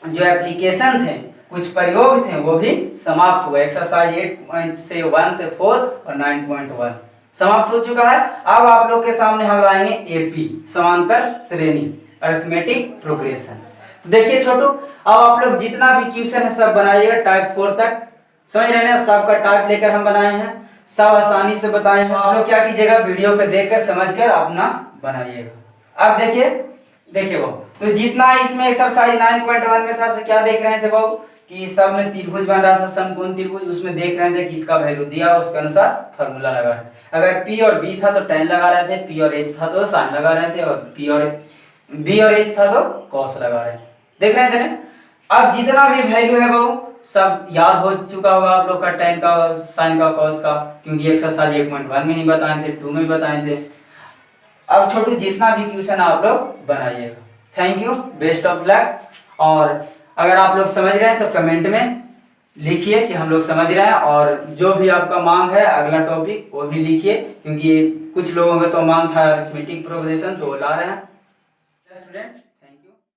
जो एप्लीकेशन थे, कुछ प्रयोग थे, वो भी समाप्त हुआ। एक्सरसाइज 8.1 से 4 और 9.1 समाप्त हो चुका है। अब आप लोग के सामने हम लाएंगे एपी, समांतर श्रेणी, अरिथमेटिक प्रोग्रेशन। तो देखिए छोटू, अब आप लोग जितना भी क्वेश्चन है सब बनाइएगा टाइप 4 तक, समझ रहे हैं, सबका टाइप लेकर हम बनाए हैं, सब आसानी से बताए हैं। आप लोग क्या कीजिएगा, वीडियो पे देखकर समझकर अपना बनाइएगा। अब देखिए बाबू, तो जितना इसमें एक्सरसाइज 9.1 में था, क्या देख रहे थे बाबू, कि सब में त्रिभुज बन रहा था, समकोण त्रिभुज। उसमें देख रहे थे कि इसका वैल्यू दिया, उसके अनुसार फॉर्मूला लगा रहे थे। अगर P और B था तो tan लगा रहे थे, P और H था तो sin लगा रहे थे, और B और H था तो cos लगा रहे थे। देख रहे थे ना। अब जितना भी वैल्यू है बाबू सब याद हो चुका होगा आप लोग का, tan का, sin का, cos का, क्योंकि एक्सरसाइज 1.1 में ही बताए थे, 2 में बताए थे। अब छोटू जितना भी क्वेश्चन आप लोग बनाइएगा। Thank you, best of luck. और अगर आप लोग समझ रहे हैं तो कमेंट में लिखिए कि हम लोग समझ रहे हैं, और जो भी आपका मांग है अगला टॉपिक वो भी लिखिए, क्योंकि कुछ लोगों का तो मांग था अरिथमेटिक प्रोग्रेशन, तो वो ला रहे हैं स्टूडेंट।